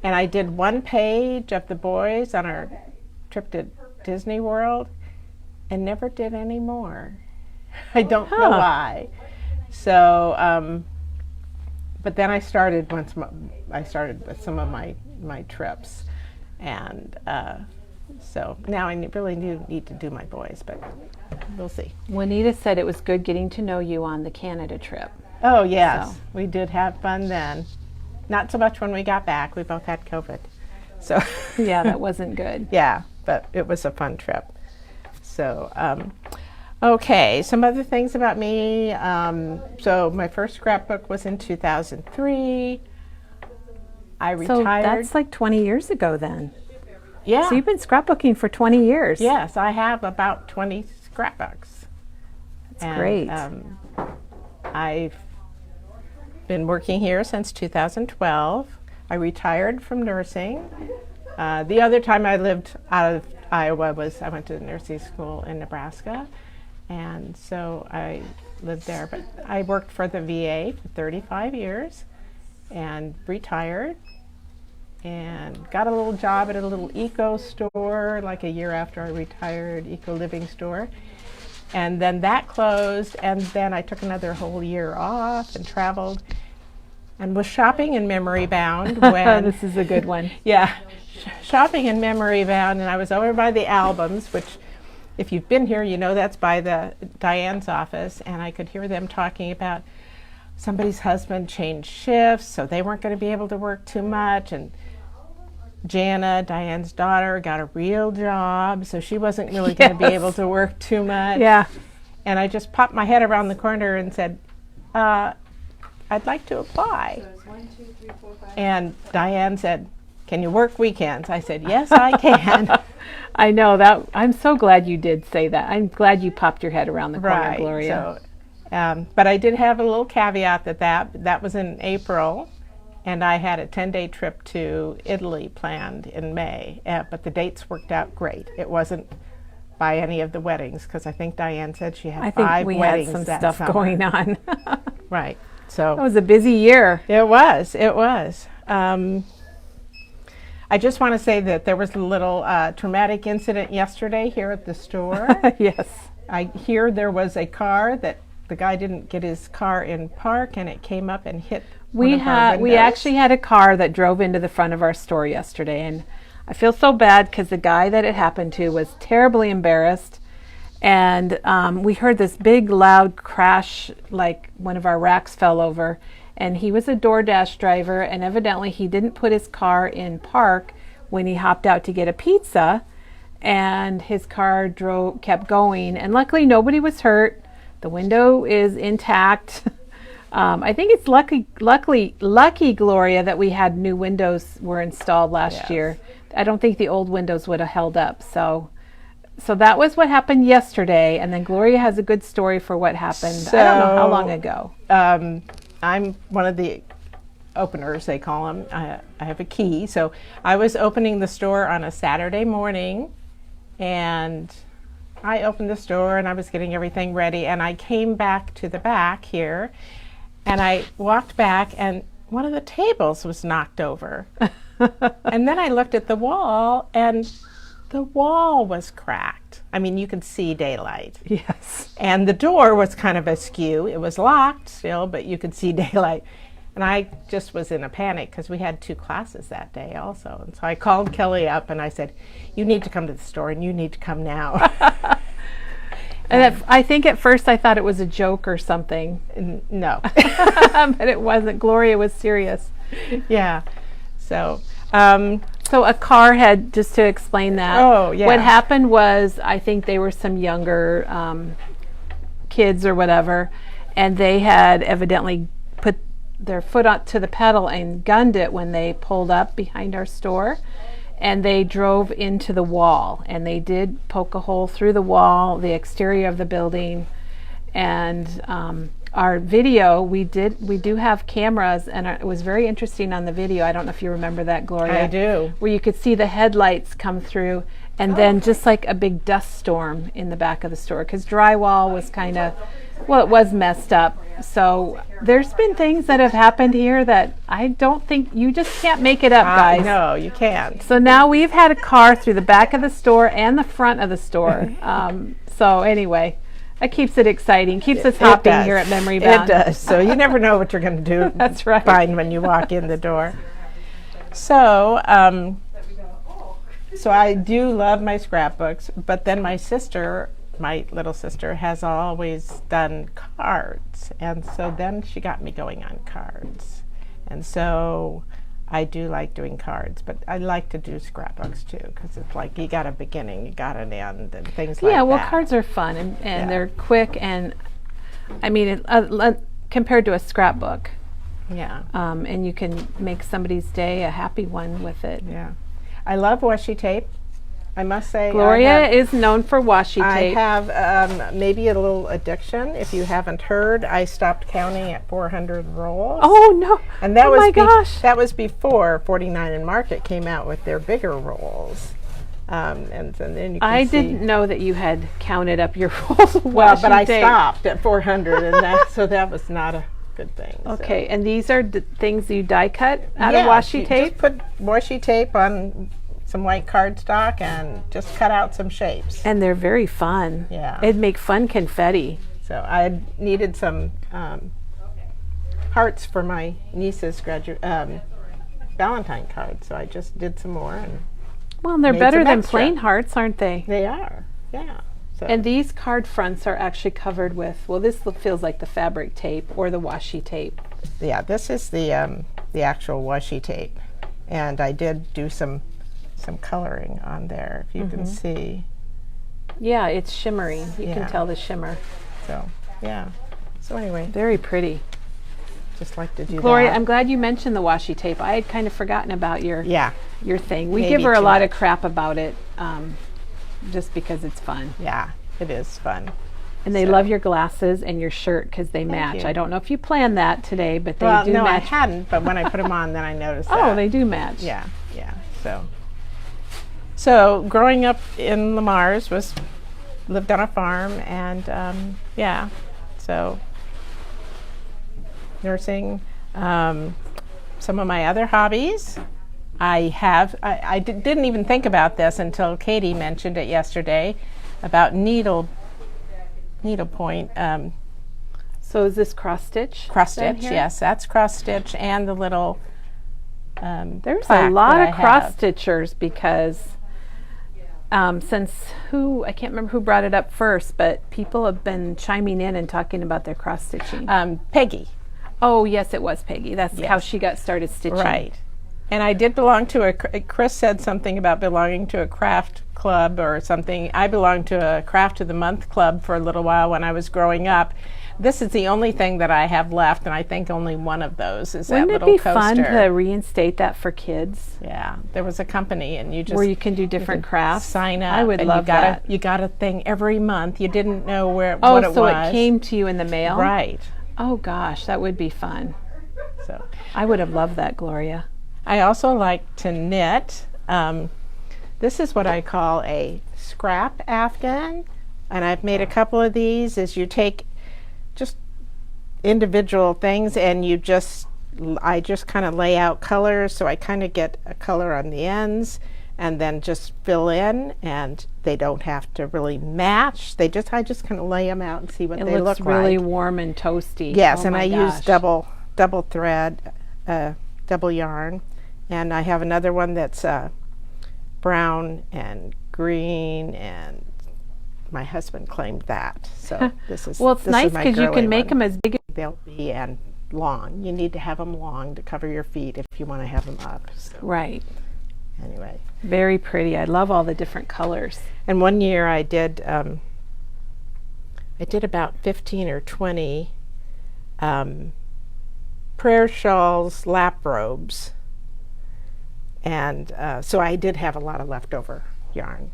And I did 1 page of the boys on our trip to Disney World and never did any more. I don't know why. So, but then I started I started with some of my trips. And so now I really need to do my boys, but we'll see. Juanita said it was good getting to know you on the Canada trip. Oh, yes. So. We did have fun then. Not so much when we got back. We both had COVID. So Yeah, that wasn't good. yeah, but it was a fun trip. So, okay, some other things about me. So my first scrapbook was in 2003. I retired. So that's like 20 years ago then. Yeah. So you've been scrapbooking for 20 years. Yes, I have about 20 scrapbooks. That's great. I've been working here since 2012. I retired from nursing. The other time I lived out of Iowa I went to nursing school in Nebraska, and so I lived there. But I worked for the VA for 35 years and retired and got a little job at a little eco store like a year after I retired, eco living store. And then that closed, and then I took another whole year off and traveled and was shopping in Memory Bound when This is a good one. yeah, shopping in Memory Bound, and I was over by the albums, which if you've been here, you know that's by the Diane's office, and I could hear them talking about somebody's husband changed shifts, so they weren't going to be able to work too much, and Jana, Diane's daughter, got a real job, so she wasn't really going to be able to work too much. Yeah. And I just popped my head around the corner and said, I'd like to apply. And Diane said, can you work weekends? I said, yes, I can. I know that. I'm so glad you did say that. I'm glad you popped your head around the corner, Right. Gloria. So, but I did have a little caveat that was in April, and I had a 10-day trip to Italy planned in May, but the dates worked out great. It wasn't by any of the weddings, because I think Diane said she had I think 5 we had weddings some that stuff summer. going on. Right. That So was a busy year. it was. I just want to say that there was a little traumatic incident yesterday here at the store. Yes. I hear there was a car that the guy didn't get his car in park, and it came up and hit one of our We windows. actually had a car that drove into the front of our store yesterday, and I feel so bad because the guy that it happened to was terribly embarrassed. And we heard this big loud crash, like one of our racks fell over. And he was a DoorDash driver, and evidently he didn't put his car in park when he hopped out to get a pizza, and his car kept going. And luckily nobody was hurt. The window is intact. I think it's lucky, Gloria, that we had new windows were installed last year. I don't think the old windows would have held up. So that was what happened yesterday, and then Gloria has a good story for what happened. I don't know how long ago. I'm one of the openers, they call them. I have a key. So I was opening the store on a Saturday morning, and I opened the store and I was getting everything ready, and I came back to the back here, and I walked back, and one of the tables was knocked over. And then I looked at the wall, and the wall was cracked. I mean, you could see daylight. Yes. And the door was kind of askew. It was locked still, but you could see daylight. And I just was in a panic because we had 2 classes that day also. And so I called Kelly up and I said, you need to come to the store, and you need to come now. And I think at first I thought it was a joke or something. No. But it wasn't. Gloria was serious. Yeah. So, So a car had, just to explain that. Oh, yeah. What happened was, I think they were some younger kids or whatever, and they had evidently put their foot up to the pedal and gunned it when they pulled up behind our store, and they drove into the wall, and they did poke a hole through the wall, the exterior of the building. And our video, we do have cameras, and it was very interesting on the video. I don't know if you remember that, Gloria. I do. Where you could see the headlights come through, and then just like a big dust storm in the back of the store, because drywall was kind of, well, it was messed up. So there's been things that have happened here that I don't think, you just can't make it up, guys. No, you can't. So now we've had a car through the back of the store and the front of the store. So anyway, that keeps it exciting, keeps us hopping here at Memory Bound. It does. So you never know what you're going to do. That's right. Find when you walk in the door. So, so I do love my scrapbooks, but then my sister, my little sister, has always done cards, and so then she got me going on cards. And so I do like doing cards, but I like to do scrapbooks too, because it's like you got a beginning, you got an end, and things like that. Yeah, well, cards are fun, and they're quick, and I mean, compared to a scrapbook. Yeah. And you can make somebody's day a happy one with it. Yeah. I love washi tape. I must say, Gloria is known for washi tape. I have maybe a little addiction. If you haven't heard, I stopped counting at 400 rolls. Oh no! And that oh was my gosh! That was before 49 and Market came out with their bigger rolls. And then you can I see. didn't know that you had counted up your rolls of Well, but washi I tape. stopped at 400, and so that was not a good thing. Okay, and these are things you die cut So. out of washi you tape? Just put washi tape on some white cardstock and just cut out some shapes. And they're very fun. Yeah. It'd make fun confetti. So I needed some hearts for my niece's Valentine card, so I just did some more. And Well, they're made better some than extra. plain hearts, aren't they? They are, yeah. So And these card fronts are actually covered with, well, this feels like the fabric tape or the washi tape. yeah, this is the actual washi tape, and I did do some coloring on there, if you can see. Yeah, it's shimmering. You can Yeah. tell the shimmer. So yeah. So anyway, Very pretty. just like to do Gloria, that. I'm glad you mentioned the washi tape. I had kind of forgotten about your thing. We Maybe give her a too lot of much. crap about it, just because it's fun. Yeah, it is fun. And they So- love your glasses and your shirt because they match. you. I don't know if you planned that today, but they Well, do no, I match. hadn't, but when I put them on, then I noticed that. Oh, they do match. Yeah, yeah. So growing up in Lamars lived on a farm, and yeah, so nursing. Some of my other hobbies didn't even think about this until Katie mentioned it yesterday about needlepoint. So is this cross stitch? Cross then stitch, here? yes, that's cross stitch, and the little There's a plaque lot that of I cross have. stitchers because I can't remember who brought it up first, but people have been chiming in and talking about their cross stitching. Peggy. Oh, yes, it was Peggy. That's how Yes. she got started stitching. Right. And I did belong to Chris said something about belonging to a craft club or something. I belonged to a Craft of the Month club for a little while when I was growing up. This is the only thing that I have left, and I think only one of those is Wouldn't that it little be coaster. fun to reinstate that for kids? Yeah, there was a company, and you just Where you can do different crafts? sign up. I would and love you got that. You got a thing every month. You didn't know what Oh, it so was. it came to you in the mail? Right. Oh, gosh, that would be fun. So I would have loved that, Gloria. I also like to knit. This is what I call a scrap afghan, and I've made a couple of these. Is you take just individual things and I just kind of lay out colors, so I kind of get a color on the ends and then just fill in, and they don't have to really match. I just kind of lay them out and see what It they looks look really like. warm and toasty. Yes, Oh and my I use gosh. double thread, double yarn, and I have another one that's brown and green, and my husband claimed that. So this is Well, it's this is nice my because you girly can make one. them as big as They'll be and long. You need to have them long to cover your feet if you want to have them up. So right. anyway, Very pretty. I love all the different colors. and one year I did about 15 or 20 prayer shawls, lap robes, and so I did have a lot of leftover yarn.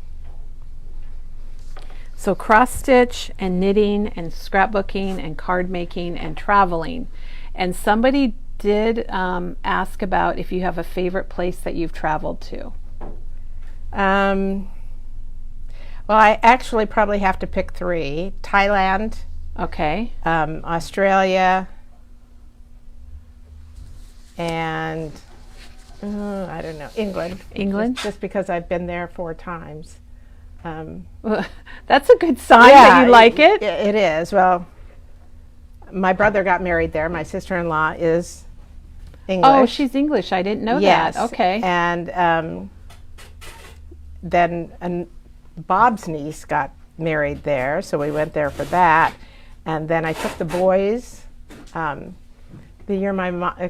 So cross stitch and knitting and scrapbooking and card making and traveling. And somebody did ask about if you have a favorite place that you've traveled to. Well, I actually probably have to pick 3: Thailand, Okay. Australia, and I don't know, England. England? Just because I've been there 4 times. That's a good sign that you like it. It is. Well, my brother got married there. My sister-in-law is English. Oh, she's English. I didn't know Yes. that. Okay. And then Bob's niece got married there, so we went there for that. And then I took the boys. A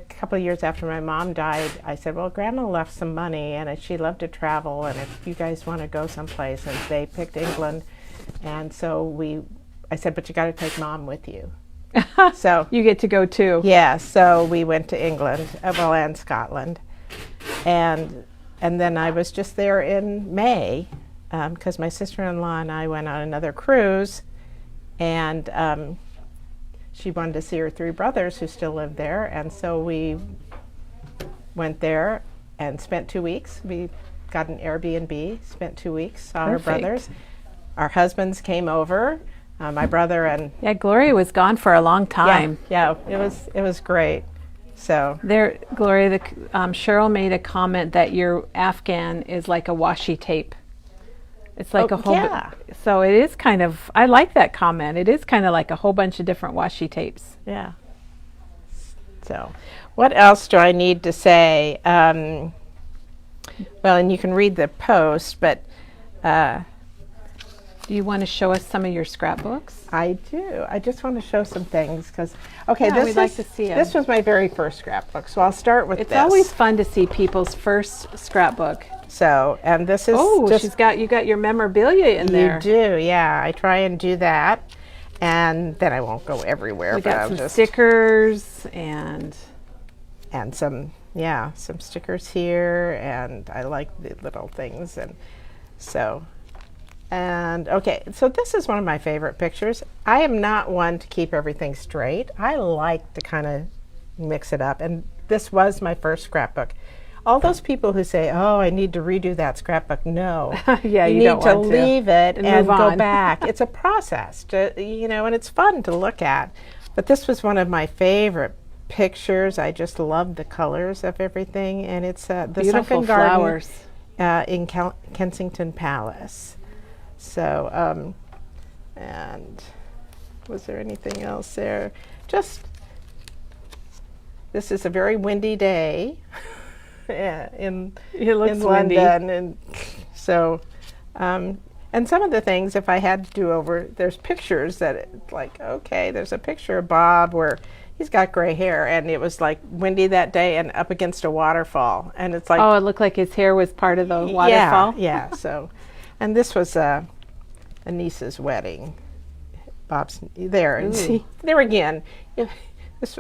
couple of years after my mom died, I said, well, Grandma left some money, and she loved to travel, and if you guys want to go someplace, and they picked England. And so I said, but you got to take Mom with you. So You get to go too. yeah, so we went to England, and Scotland, and then I was just there in May because my sister-in-law and I went on another cruise, and she wanted to see her 3 brothers who still lived there, and so we went there and spent 2 weeks. We got an Airbnb, spent 2 weeks, saw her Perfect. brothers. Our husbands came over, my brother and Yeah, Gloria was gone for a long time. yeah, it was great. So There, Gloria, Cheryl made a comment that your Afghan is like a washi tape. It's like Oh, a whole. yeah. So it is kind of. I like that comment. It is kind of like a whole bunch of different washi tapes. yeah. So, what else do I need to say? Well, and you can read the post, but Do you want to show us some of your scrapbooks? I do. I just want to show some things because, okay, Yeah, this we'd like to see 'em. This was my very first scrapbook, so I'll start with It's this. always fun to see people's first scrapbook. So, and this is Oh, just you got your memorabilia in there. You do, yeah. I try and do that, and then I won't go everywhere. We but got I'll some just stickers and some stickers here, and I like the little things, and so. And okay, so this is one of my favorite pictures. I am not one to keep everything straight. I like to kind of mix it up, and this was my first scrapbook. All those people who say, "Oh, I need to redo that scrapbook," no. Yeah, you need don't to want to. leave it And and move go on. back. It's a process, and it's fun to look at. But this was one of my favorite pictures. I just love the colors of everything, and it's the Beautiful Sunken Garden flowers. in Kensington Palace. So, and was there anything else there? Just, this is a very windy day in It looks windy. London, and so, and some of the things, if I had to do over, there's pictures that it's like, okay, there's a picture of Bob where he's got gray hair, and it was like windy that day and up against a waterfall, and it's like, Oh, it looked like his hair was part of the waterfall. yeah. So, and this was a niece's wedding. Bob's there, and Ooh. see there again.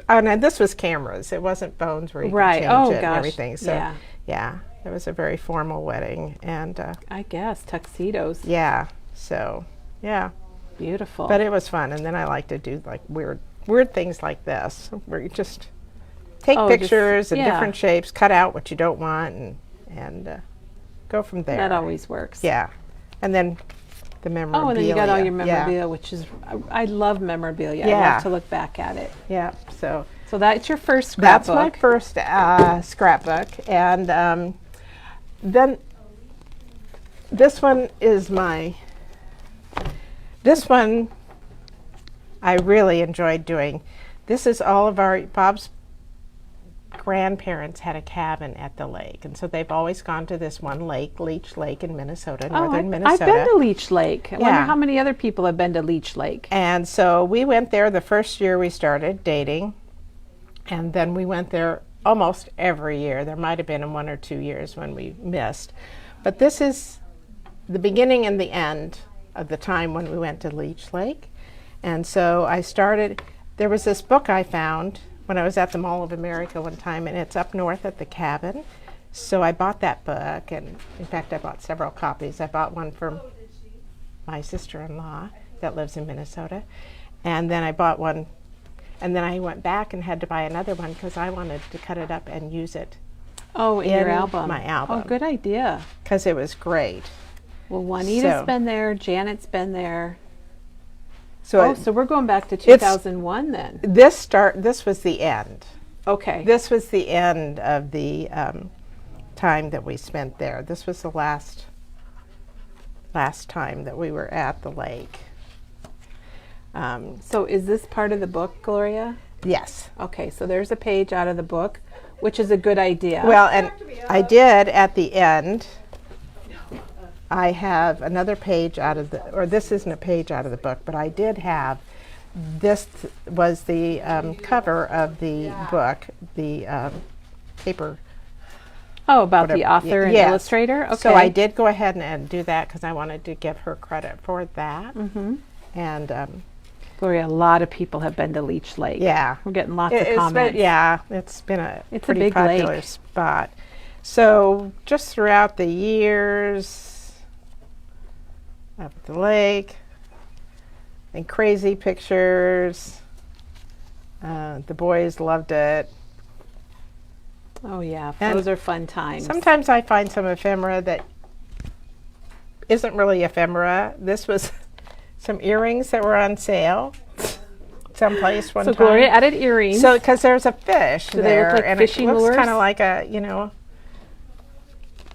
And this was cameras. It wasn't phones where you could Right. change Oh, it and gosh. everything. So, Yeah. yeah, it was a very formal wedding, and I guess tuxedos. yeah. So, yeah, Beautiful. but it was fun. And then I like to do like weird things like this, where you just take Oh, just- pictures in yeah. different shapes, cut out what you don't want, and go from there. that always works. Yeah, and then the memorabilia. Oh, and then you got all your Yeah. memorabilia, which is, I love memorabilia. I Yeah. love to look back at it. Yeah. So So that's your first that's scrapbook. my first scrapbook, and then this one is this one I really enjoyed doing. This is all of Bob's grandparents had a cabin at the lake, and so they've always gone to this one lake, Leech Lake in Minnesota, northern I've Minnesota. been to Leech Lake. I wonder Yeah. how many other people have been to Leech Lake. And so we went there the first year we started dating, and then we went there almost every year. There might have been 1 or 2 years when we missed. But this is the beginning and the end of the time when we went to Leech Lake. And so I started, there was this book I found when I was at the Mall of America one time, and it's up north at the cabin. So I bought that book, and in fact I bought several copies. I bought one for my sister-in-law that lives in Minnesota, and then I bought one, and then I went back and had to buy another one because I wanted to cut it up and use it Oh, in your in album. my album. Oh, good idea. because it was great. Well, Juanita's So- been there. Janet's been there. So So we're going back to 2001 then. this was the end. Okay. This was the end of the time that we spent there. This was the last time that we were at the lake. So is this part of the book, Gloria? Yes. Okay, so there's a page out of the book, which is a good idea. Well, and I did at the end. I have another page out of or this isn't a page out of the book, but I did have, this was the cover of the book, the paper. oh, about the whatever. author and Yes. illustrator? Okay. So I did go ahead and do that because I wanted to give her credit for that. Mm-hmm. And Gloria, a lot of people have been to Leech Lake. yeah. We're getting lots of It's comments. been, yeah, it's been It's a pretty big popular lake. spot. So just throughout the years, up at the lake, and crazy pictures. The boys loved it. Oh, yeah. And Those are fun times. Sometimes I find some ephemera that isn't really ephemera. This was some earrings that were on sale someplace one So time. Gloria added earrings. So, because there's a fish Do they there, look like and fishing it looks lures? kind of like a,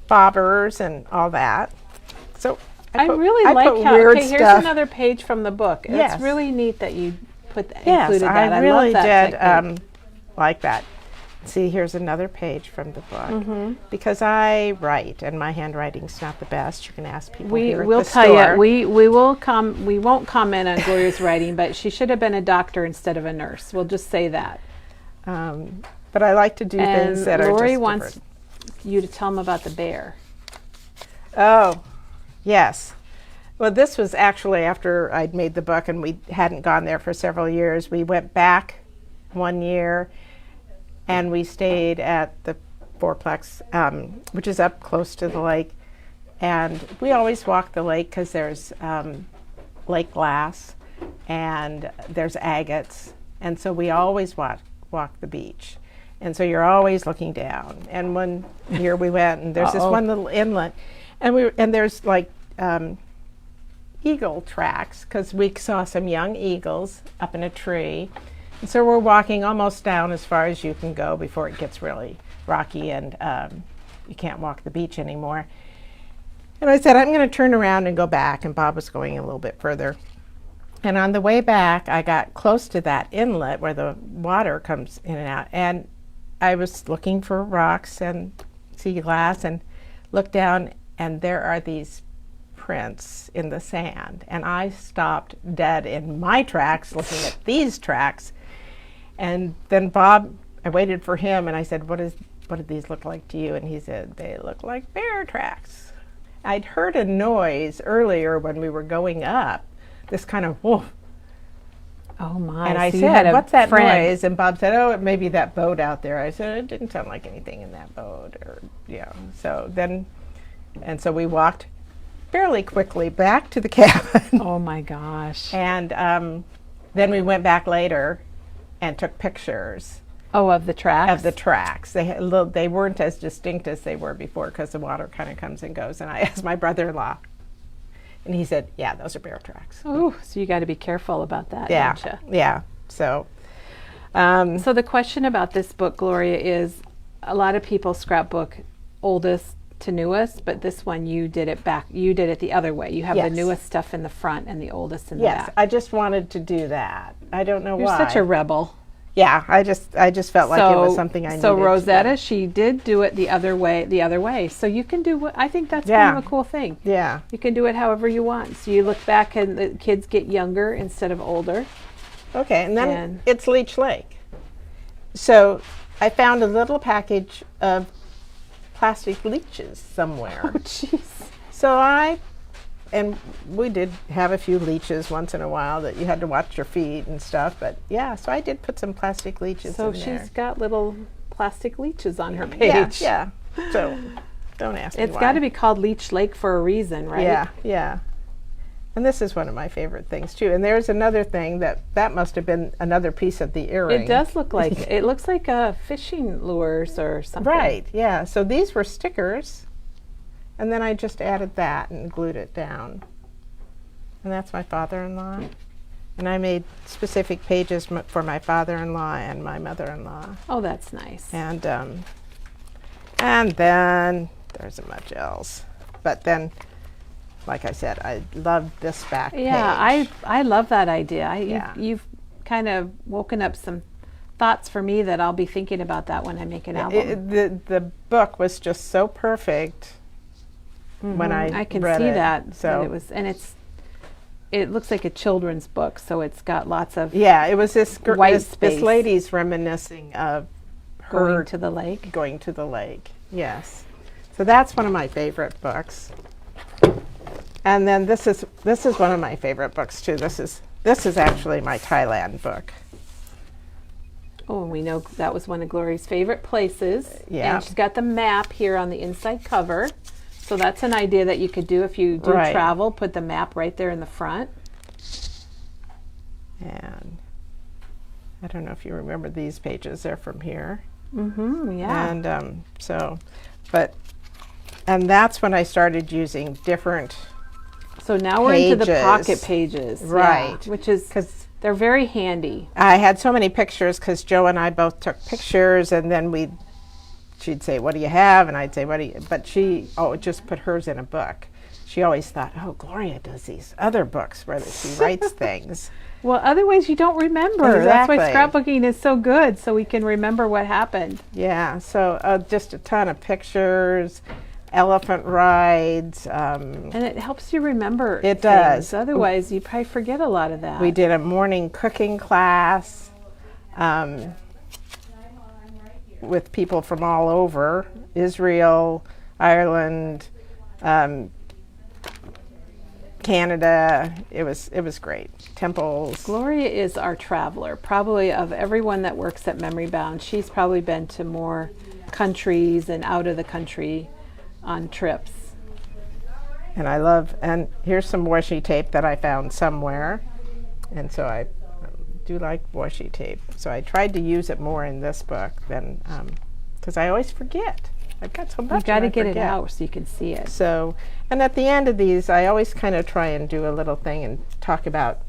bobbers and all that. So I put- really I like put how. weird Okay, here's stuff. another page from the book. Yes. It's really neat that you Yes, included that. I really love that did technique. like that. See, here's another page from the book. Mm-hmm. Because I write, and my handwriting's not the best. You can ask people We here at will the tell store. you. We won't comment on Gloria's writing, but she should have been a doctor instead of a nurse. We'll just say that. But I like to do And things that are Lori just wants different. you to tell them about the bear. Oh, yes. Well, this was actually after I'd made the book and we hadn't gone there for several years. We went back one year and we stayed at the Fourplex, which is up close to the lake. And we always walk the lake because there's lake glass and there's agates. And so we always walk the beach. And so you're always looking down. And one year we went and there's this one little inlet. And there's like eagle tracks because we saw some young eagles up in a tree. And so we're walking almost down as far as you can go before it gets really rocky and you can't walk the beach anymore. And I said, I'm going to turn around and go back. And Bob was going a little bit further. And on the way back, I got close to that inlet where the water comes in and out. And I was looking for rocks and sea glass and looked down, and there are these prints in the sand. And I stopped dead in my tracks looking at these tracks. And then Bob, I waited for him, and I said, what did these look like to you? And he said, they look like bear tracks. I'd heard a noise earlier when we were going up, this kind of woof. Oh my. And I so you had said, a what's that friend. noise? And Bob said, oh, it may be that boat out there. I said, it didn't sound like anything in that boat. Or, yeah. So then, and so we walked fairly quickly back to the cabin. Oh my gosh. And then we went back later and took pictures Oh, of the tracks? of the tracks. They weren't as distinct as they were before because the water kind of comes and goes. And I asked my brother-in-law, and he said, yeah, those are bear tracks. Oh, so you got to be careful about that, Yeah, don't you? yeah. So, So the question about this book, Gloria, is a lot of people scrapbook oldest to newest, but this one you did it back. You did it the other way. You have Yes. the newest stuff in the front and the oldest in the yes, back. I just wanted to do that. I don't know You're why. such a rebel. Yeah, I just felt like it was something I needed So to Rosetta, do. she did do it the other way. So you can do what I think that's Yeah. kind of a cool thing. Yeah. You can do it however you want. So you look back and the kids get younger instead of older. Okay, and then And- it's Leech Lake. So I found a little package of plastic leeches somewhere. Oh jeez. So we did have a few leeches once in a while that you had to watch your feet and stuff, but yeah, so I did put some plastic leeches So in she's there. got little plastic leeches on her page. Yeah, yeah. So don't ask me It's why. got to be called Leech Lake for a reason, right? Yeah, yeah. And this is one of my favorite things too. And there's another thing that must have been another piece of the earring. It does look like it looks like fishing lures or something. Right, yeah. So these were stickers, and then I just added that and glued it down. And that's my father-in-law. And I made specific pages for my father-in-law and my mother-in-law. Oh, that's nice. And then there isn't much else. But then, like I said, I love this back Yeah, page. I love that idea. Yeah. You've kind of woken up some thoughts for me that I'll be thinking about that when I make an album. The book was just so perfect when I can read see it. that. So that it was, and it looks like a children's book, so it's got lots of yeah, it was this White this space. lady's reminiscing of her going to the lake. going to the lake. Yes, so that's one of my favorite books. And then this is one of my favorite books too. This is actually my Thailand book. Oh, and we know that was one of Gloria's favorite places. Yeah. And she's got the map here on the inside cover. So that's an idea that you could do if you do Right. travel, put the map right there in the front. And I don't know if you remember these pages. They're from here. Mm-hmm, yeah. And and that's when I started using different. So now we're into the pages. pocket pages. yeah, Right. which is, Because they're very handy. I had so many pictures because Joe and I both took pictures, and then she'd say, what do you have? And I'd say, what do you, but she just put hers in a book. She always thought, oh, Gloria does these other books where she writes things. Well, otherwise you don't remember. That's why Exactly. scrapbooking is so good, so we can remember what happened. Yeah, so just a ton of pictures, elephant rides. And it helps you remember It does. things. Otherwise, you probably forget a lot of that. We did a morning cooking class with people from all over, Israel, Ireland, Canada. It was great. Temples. Gloria is our traveler. Probably of everyone that works at Memory Bound, she's probably been to more countries and out of the country on trips. And and here's some washi tape that I found somewhere. And so I do like washi tape. So I tried to use it more in this book than, because I always forget. I've got so much. You got to and I get it forget. out so you can see it. So, and at the end of these, I always kind of try and do a little thing and talk about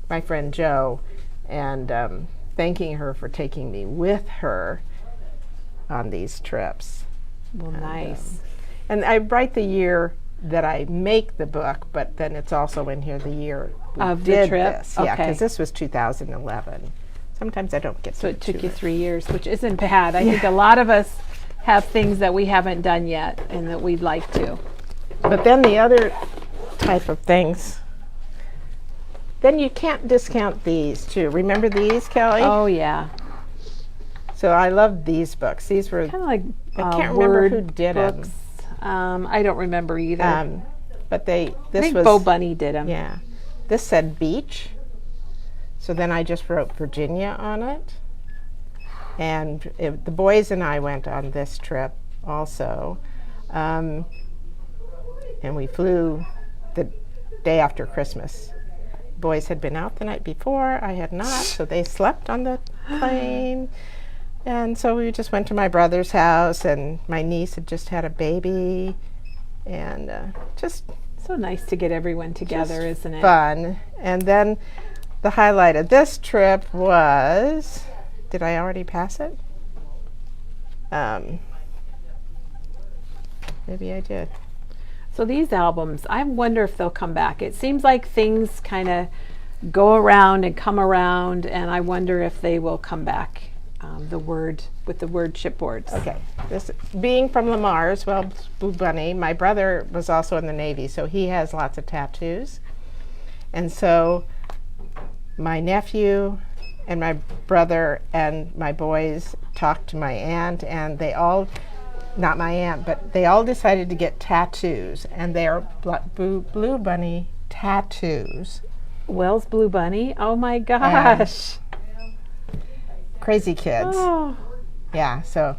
my friend Joe. And then thanking her for taking me with her on these trips. Well, nice. And I write the year that I make the book, but then it's also in here the year we Of the did trip? this. Yeah, Okay. because this was 2011. Sometimes I don't get So to it took do you it. 3 years, which isn't bad. I think a lot of us have things that we haven't done yet and that we'd like to. But then the other type of things, then you can't discount these too. Remember these, Kelly? Oh, yeah. So I love these books. These were, Kind of like I can't remember word who did books. I don't remember either. them. But I this think was, Bo Bunny did them. yeah. This said beach. So then I just wrote Virginia on it. And the boys and I went on this trip also. And we flew the day after Christmas. Boys had been out the night before. I had not, so they slept on the plane. And so we just went to my brother's house, and my niece had just had a baby. And just So nice to get everyone together, isn't it? fun. And then the highlight of this trip was, did I already pass it? Maybe I did. So these albums, I wonder if they'll come back. It seems like things kind of go around and come around, and I wonder if they will come back. The word chipboards. Okay, this being from Lamar's, well, Blue Bunny, my brother was also in the Navy, so he has lots of tattoos. And so my nephew and my brother and my boys talked to my aunt, and they all, not my aunt, but they all decided to get tattoos, and they are Blue Bunny tattoos. Wells Blue Bunny. Oh my gosh. Crazy kids. Oh. Yeah, so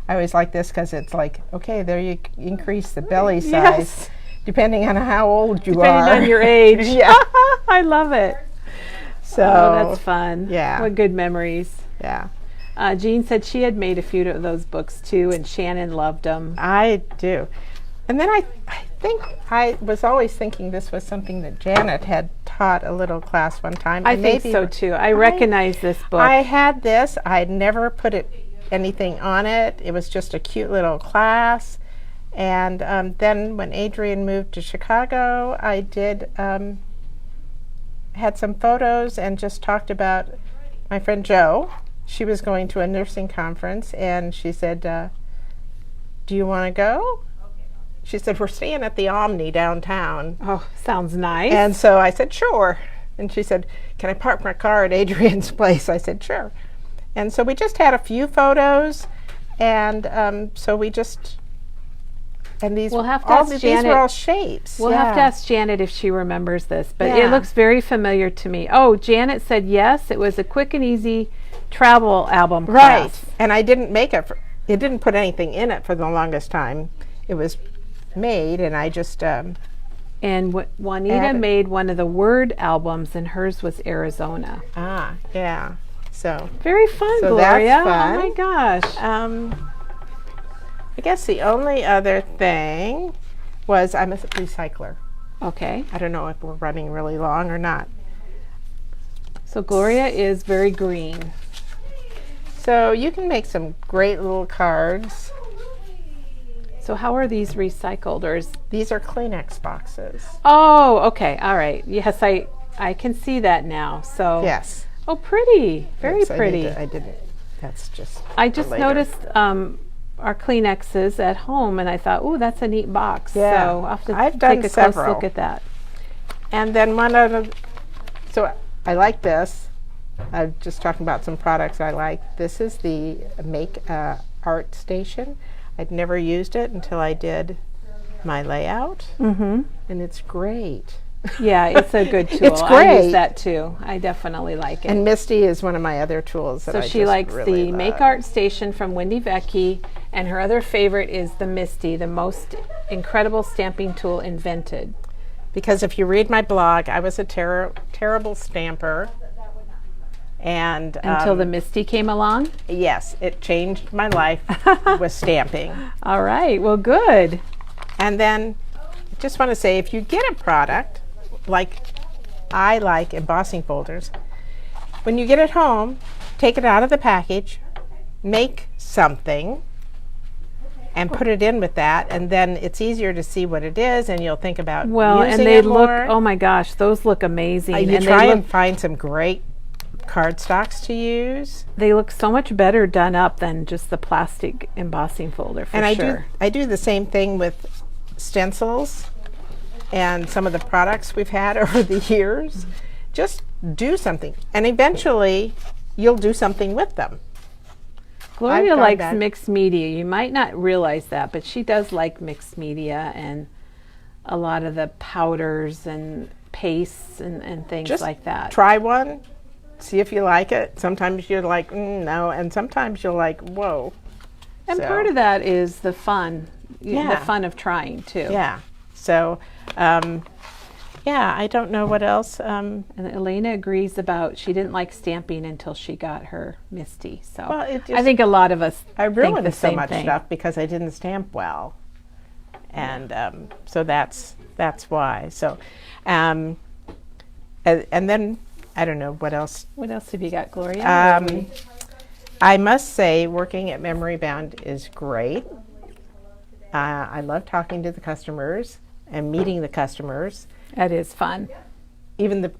I always like this because it's like, okay, there you increase the belly size Yes. depending on how old you Depending are. on your age. Yeah. I love it. So Oh, that's fun. yeah. What good memories. yeah, Jean said she had made a few of those books too, and Shannon loved them. I do. And then I think I was always thinking this was something that Janet had taught a little class one time. I and think maybe so too. I recognize this book. I had this. I'd never put anything on it. It was just a cute little class. And then when Adrian moved to Chicago, I did had some photos and just talked about my friend Jo. She was going to a nursing conference, and she said, do you want to go? She said, we're staying at the Omni downtown. Oh, sounds nice. And so I said, sure. And she said, can I park my car at Adrian's place? I said, sure. And so we just had a few photos, and so we just, and these, We'll have to all ask these Janet. were all shapes. We'll have to yeah. ask Janet if she remembers this, but it Yeah. looks very familiar to me. Oh, Janet said yes, it was a quick and easy travel album Right. class. And I didn't make it, it didn't put anything in it for the longest time. It was made, and I just, And Juanita Added. made one of the Word albums, and hers was Arizona. yeah. So, Very fun, So that's Gloria. fun. Oh my gosh. I guess the only other thing was I'm a recycler. Okay. I don't know if we're running really long or not. So Gloria is very green. So you can make some great little cards. So how are these recycled, or is These are Kleenex boxes. Oh, okay. All right. Yes, I can see that now. So Yes. Oh, pretty. Very Yes, pretty. I didn't. That's just. I for just later. noticed our Kleenexes at home, and I thought, oh, that's a neat box. Yeah. So I'll have to I've done take a several. close look at that. And then one other. So I like this. I'm just talking about some products I like. This is the Make Art Station. I'd never used it until I did my layout, and it's great. Yeah, it's a good tool. It's I great. use that too. I definitely like it. And Misty is one of my other tools that So I she just likes really the love. Make Art Station from Wendy Vecchi, and her other favorite is the Misty, the most incredible stamping tool invented. Because if you read my blog, I was a terrible stamper. And Until the Misty came along? yes, it changed my life with stamping. All right, well, good. And then I just want to say, if you get a product, like I like embossing folders, when you get it home, take it out of the package, make something, and put it in with that, and then it's easier to see what it is, and you'll think about Well, using and they it look, more. oh my gosh, those look amazing. You and try they and look, find some great cardstocks to use. they look so much better done up than just the plastic embossing folder, for And sure. I do the same thing with stencils and some of the products we've had over the years. Just do something, and eventually you'll do something with them. Gloria I've done likes that. mixed media. You might not realize that, but she does like mixed media and a lot of the powders and pastes and things Just like that. Try one, see if you like it. Sometimes you're like, no, and sometimes you're like, whoa. And So, part of that is the fun, the Yeah. fun of trying too. yeah. So, yeah, I don't know what else. And Elena agrees about she didn't like stamping until she got her Misty. So Well, it I just- think a lot of us I think ruined the so same much thing. stuff because I didn't stamp well, and so that's why. So, and then I don't know what else. What else have you got, Gloria? I must say, working at Memory Bound is great. I love talking to the customers and meeting the customers. That is fun. Even the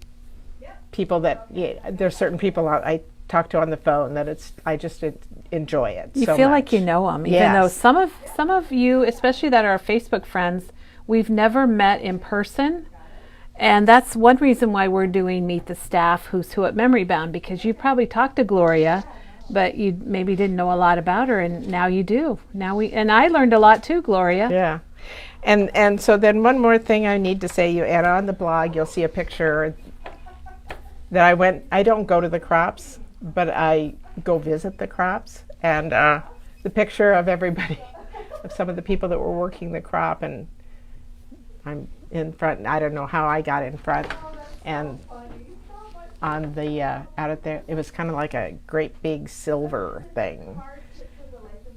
people that there's certain people I talk to on the phone that I just enjoy it. You so feel much. like you know them, even though Yes. some of you, especially that are Facebook friends, we've never met in person. And that's one reason why we're doing Meet the Staff Who's Who at Memory Bound, because you probably talked to Gloria, but you maybe didn't know a lot about her, and now you do. And I learned a lot too, Gloria. Yeah. And so then one more thing I need to say, you add on the blog, you'll see a picture that I don't go to the crops, but I go visit the crops, and the picture of everybody, of some of the people that were working the crop, and I'm in front, and I don't know how I got in front, and on the, out at there, it was kind of like a great big silver thing,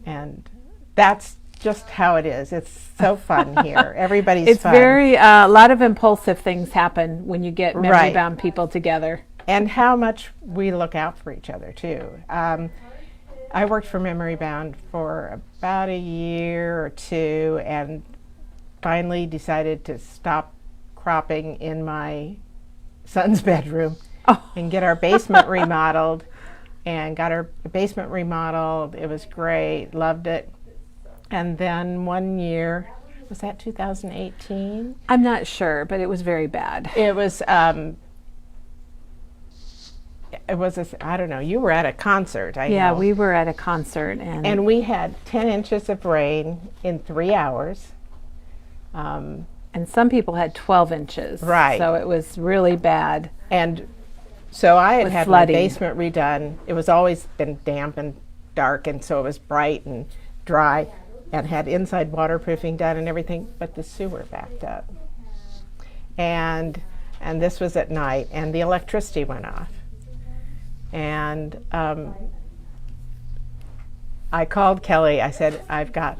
and that's just how it is. It's so fun here. Everybody's It's fun. very, a lot of impulsive things happen when you get Memory Right. Bound people together. And how much we look out for each other too. I worked for Memory Bound for about a year or two, and finally decided to stop cropping in my son's bedroom and get our basement remodeled. And got our basement remodeled. It was great. Loved it. And then one year, was that 2018? I'm not sure, but it was very bad. It was I don't know, you were at a concert, I Yeah, know. we were at a concert, And we had 10 inches of rain in 3 hours. and some people had 12 inches. Right. So it was really bad. And so I had With had flooding. my basement redone. It was always been damp and dark, and so it was bright and dry, and had inside waterproofing done and everything, but the sewer backed up. And this was at night, and the electricity went off. And I called Kelly. I said, I've got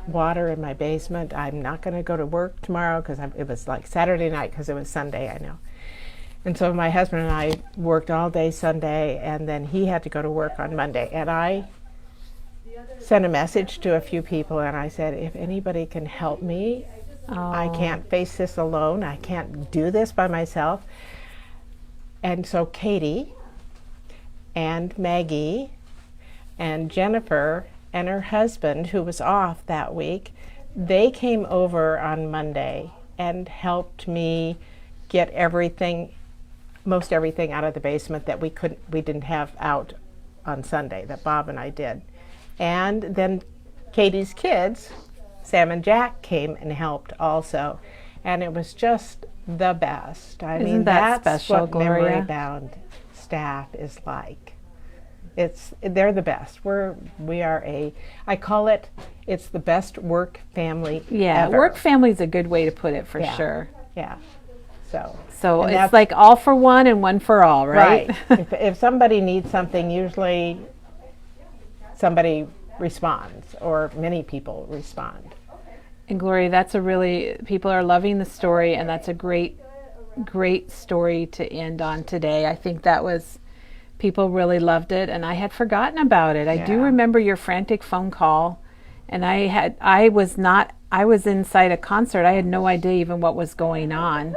water in my basement. I'm not going to go to work tomorrow, because it was like Saturday night, because it was Sunday, I know. And so my husband and I worked all day Sunday, and then he had to go to work on Monday. And I sent a message to a few people, and I said, if anybody can help me, I can't face this alone. I can't do this by myself. And so Katie and Maggie and Jennifer and her husband, who was off that week, they came over on Monday and helped me get most everything out of the basement that we didn't have out on Sunday, that Bob and I did. And then Katie's kids, Sam and Jack, came and helped also. And it was just the best. I mean, that that's special, what Gloria? Memory Bound staff is like. They're the best. I call it's the best work family Yeah, ever. work family is a good way to put it, for Yeah. sure. Yeah. So And it's that's- like all for one and one for all, right? if somebody needs something, usually somebody responds, or many people respond. And Gloria, people are loving the story, and that's a great story to end on today. I think that was People really loved it, and I had forgotten about it. I do Yeah. remember your frantic phone call, and I was inside a concert. I had no idea even what was going on.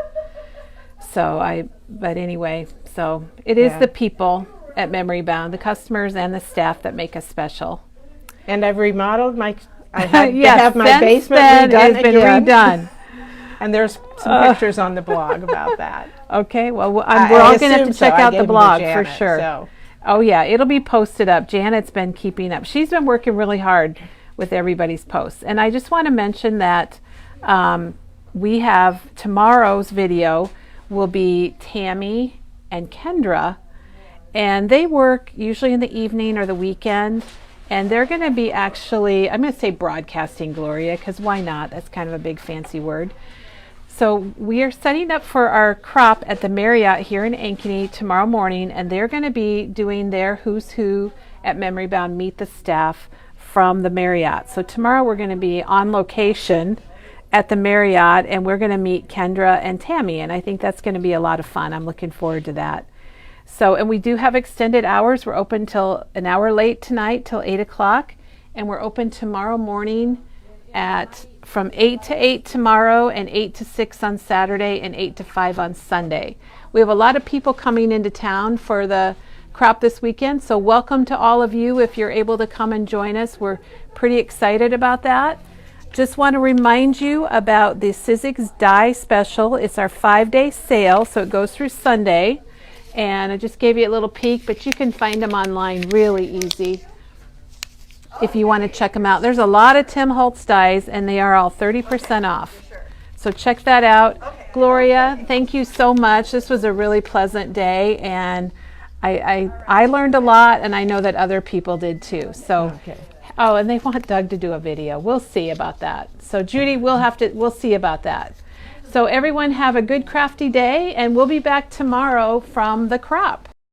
But anyway, so it is Yeah. the people at Memory Bound, the customers and the staff that make us special. And I've remodeled I had to Yes, have my since basement then redone it's been again. redone. And there's some pictures on the blog about that. Okay, well, we're I all going to have to assume so. check I out gave the them to blog for Janet, sure. so. Oh yeah, it'll be posted up. Janet's been keeping up. She's been working really hard with everybody's posts. And I just want to mention that we have tomorrow's video will be Tammy and Kendra, and they work usually in the evening or the weekend, and they're going to be actually, I'm going to say broadcasting, Gloria, because why not? That's kind of a big fancy word. So we are setting up for our crop at the Marriott here in Ankeny tomorrow morning, and they're going to be doing their Who's Who at Memory Bound Meet the Staff from the Marriott. So tomorrow we're going to be on location at the Marriott, and we're going to meet Kendra and Tammy, and I think that's going to be a lot of fun. I'm looking forward to that. So, and we do have extended hours. We're open till an hour late tonight till 8 o'clock, and we're open tomorrow morning from 8 to 8 tomorrow, and 8 to 6 on Saturday, and 8 to 5 on Sunday. We have a lot of people coming into town for the crop this weekend, so welcome to all of you if you're able to come and join us. We're pretty excited about that. Just want to remind you about the Sizzix Die Special. It's our 5-day sale, so it goes through Sunday. And I just gave you a little peek, but you can find them online really easy if you want to check them out. There's a lot of Tim Holtz dies, and they are all 30% off. So check that out. Gloria, thank you so much. This was a really pleasant day, and I learned a lot, and I know that other people did too. So, Okay. oh, and they want Doug to do a video. We'll see about that. So Judy, we'll see about that. So everyone have a good crafty day, and we'll be back tomorrow from the crop.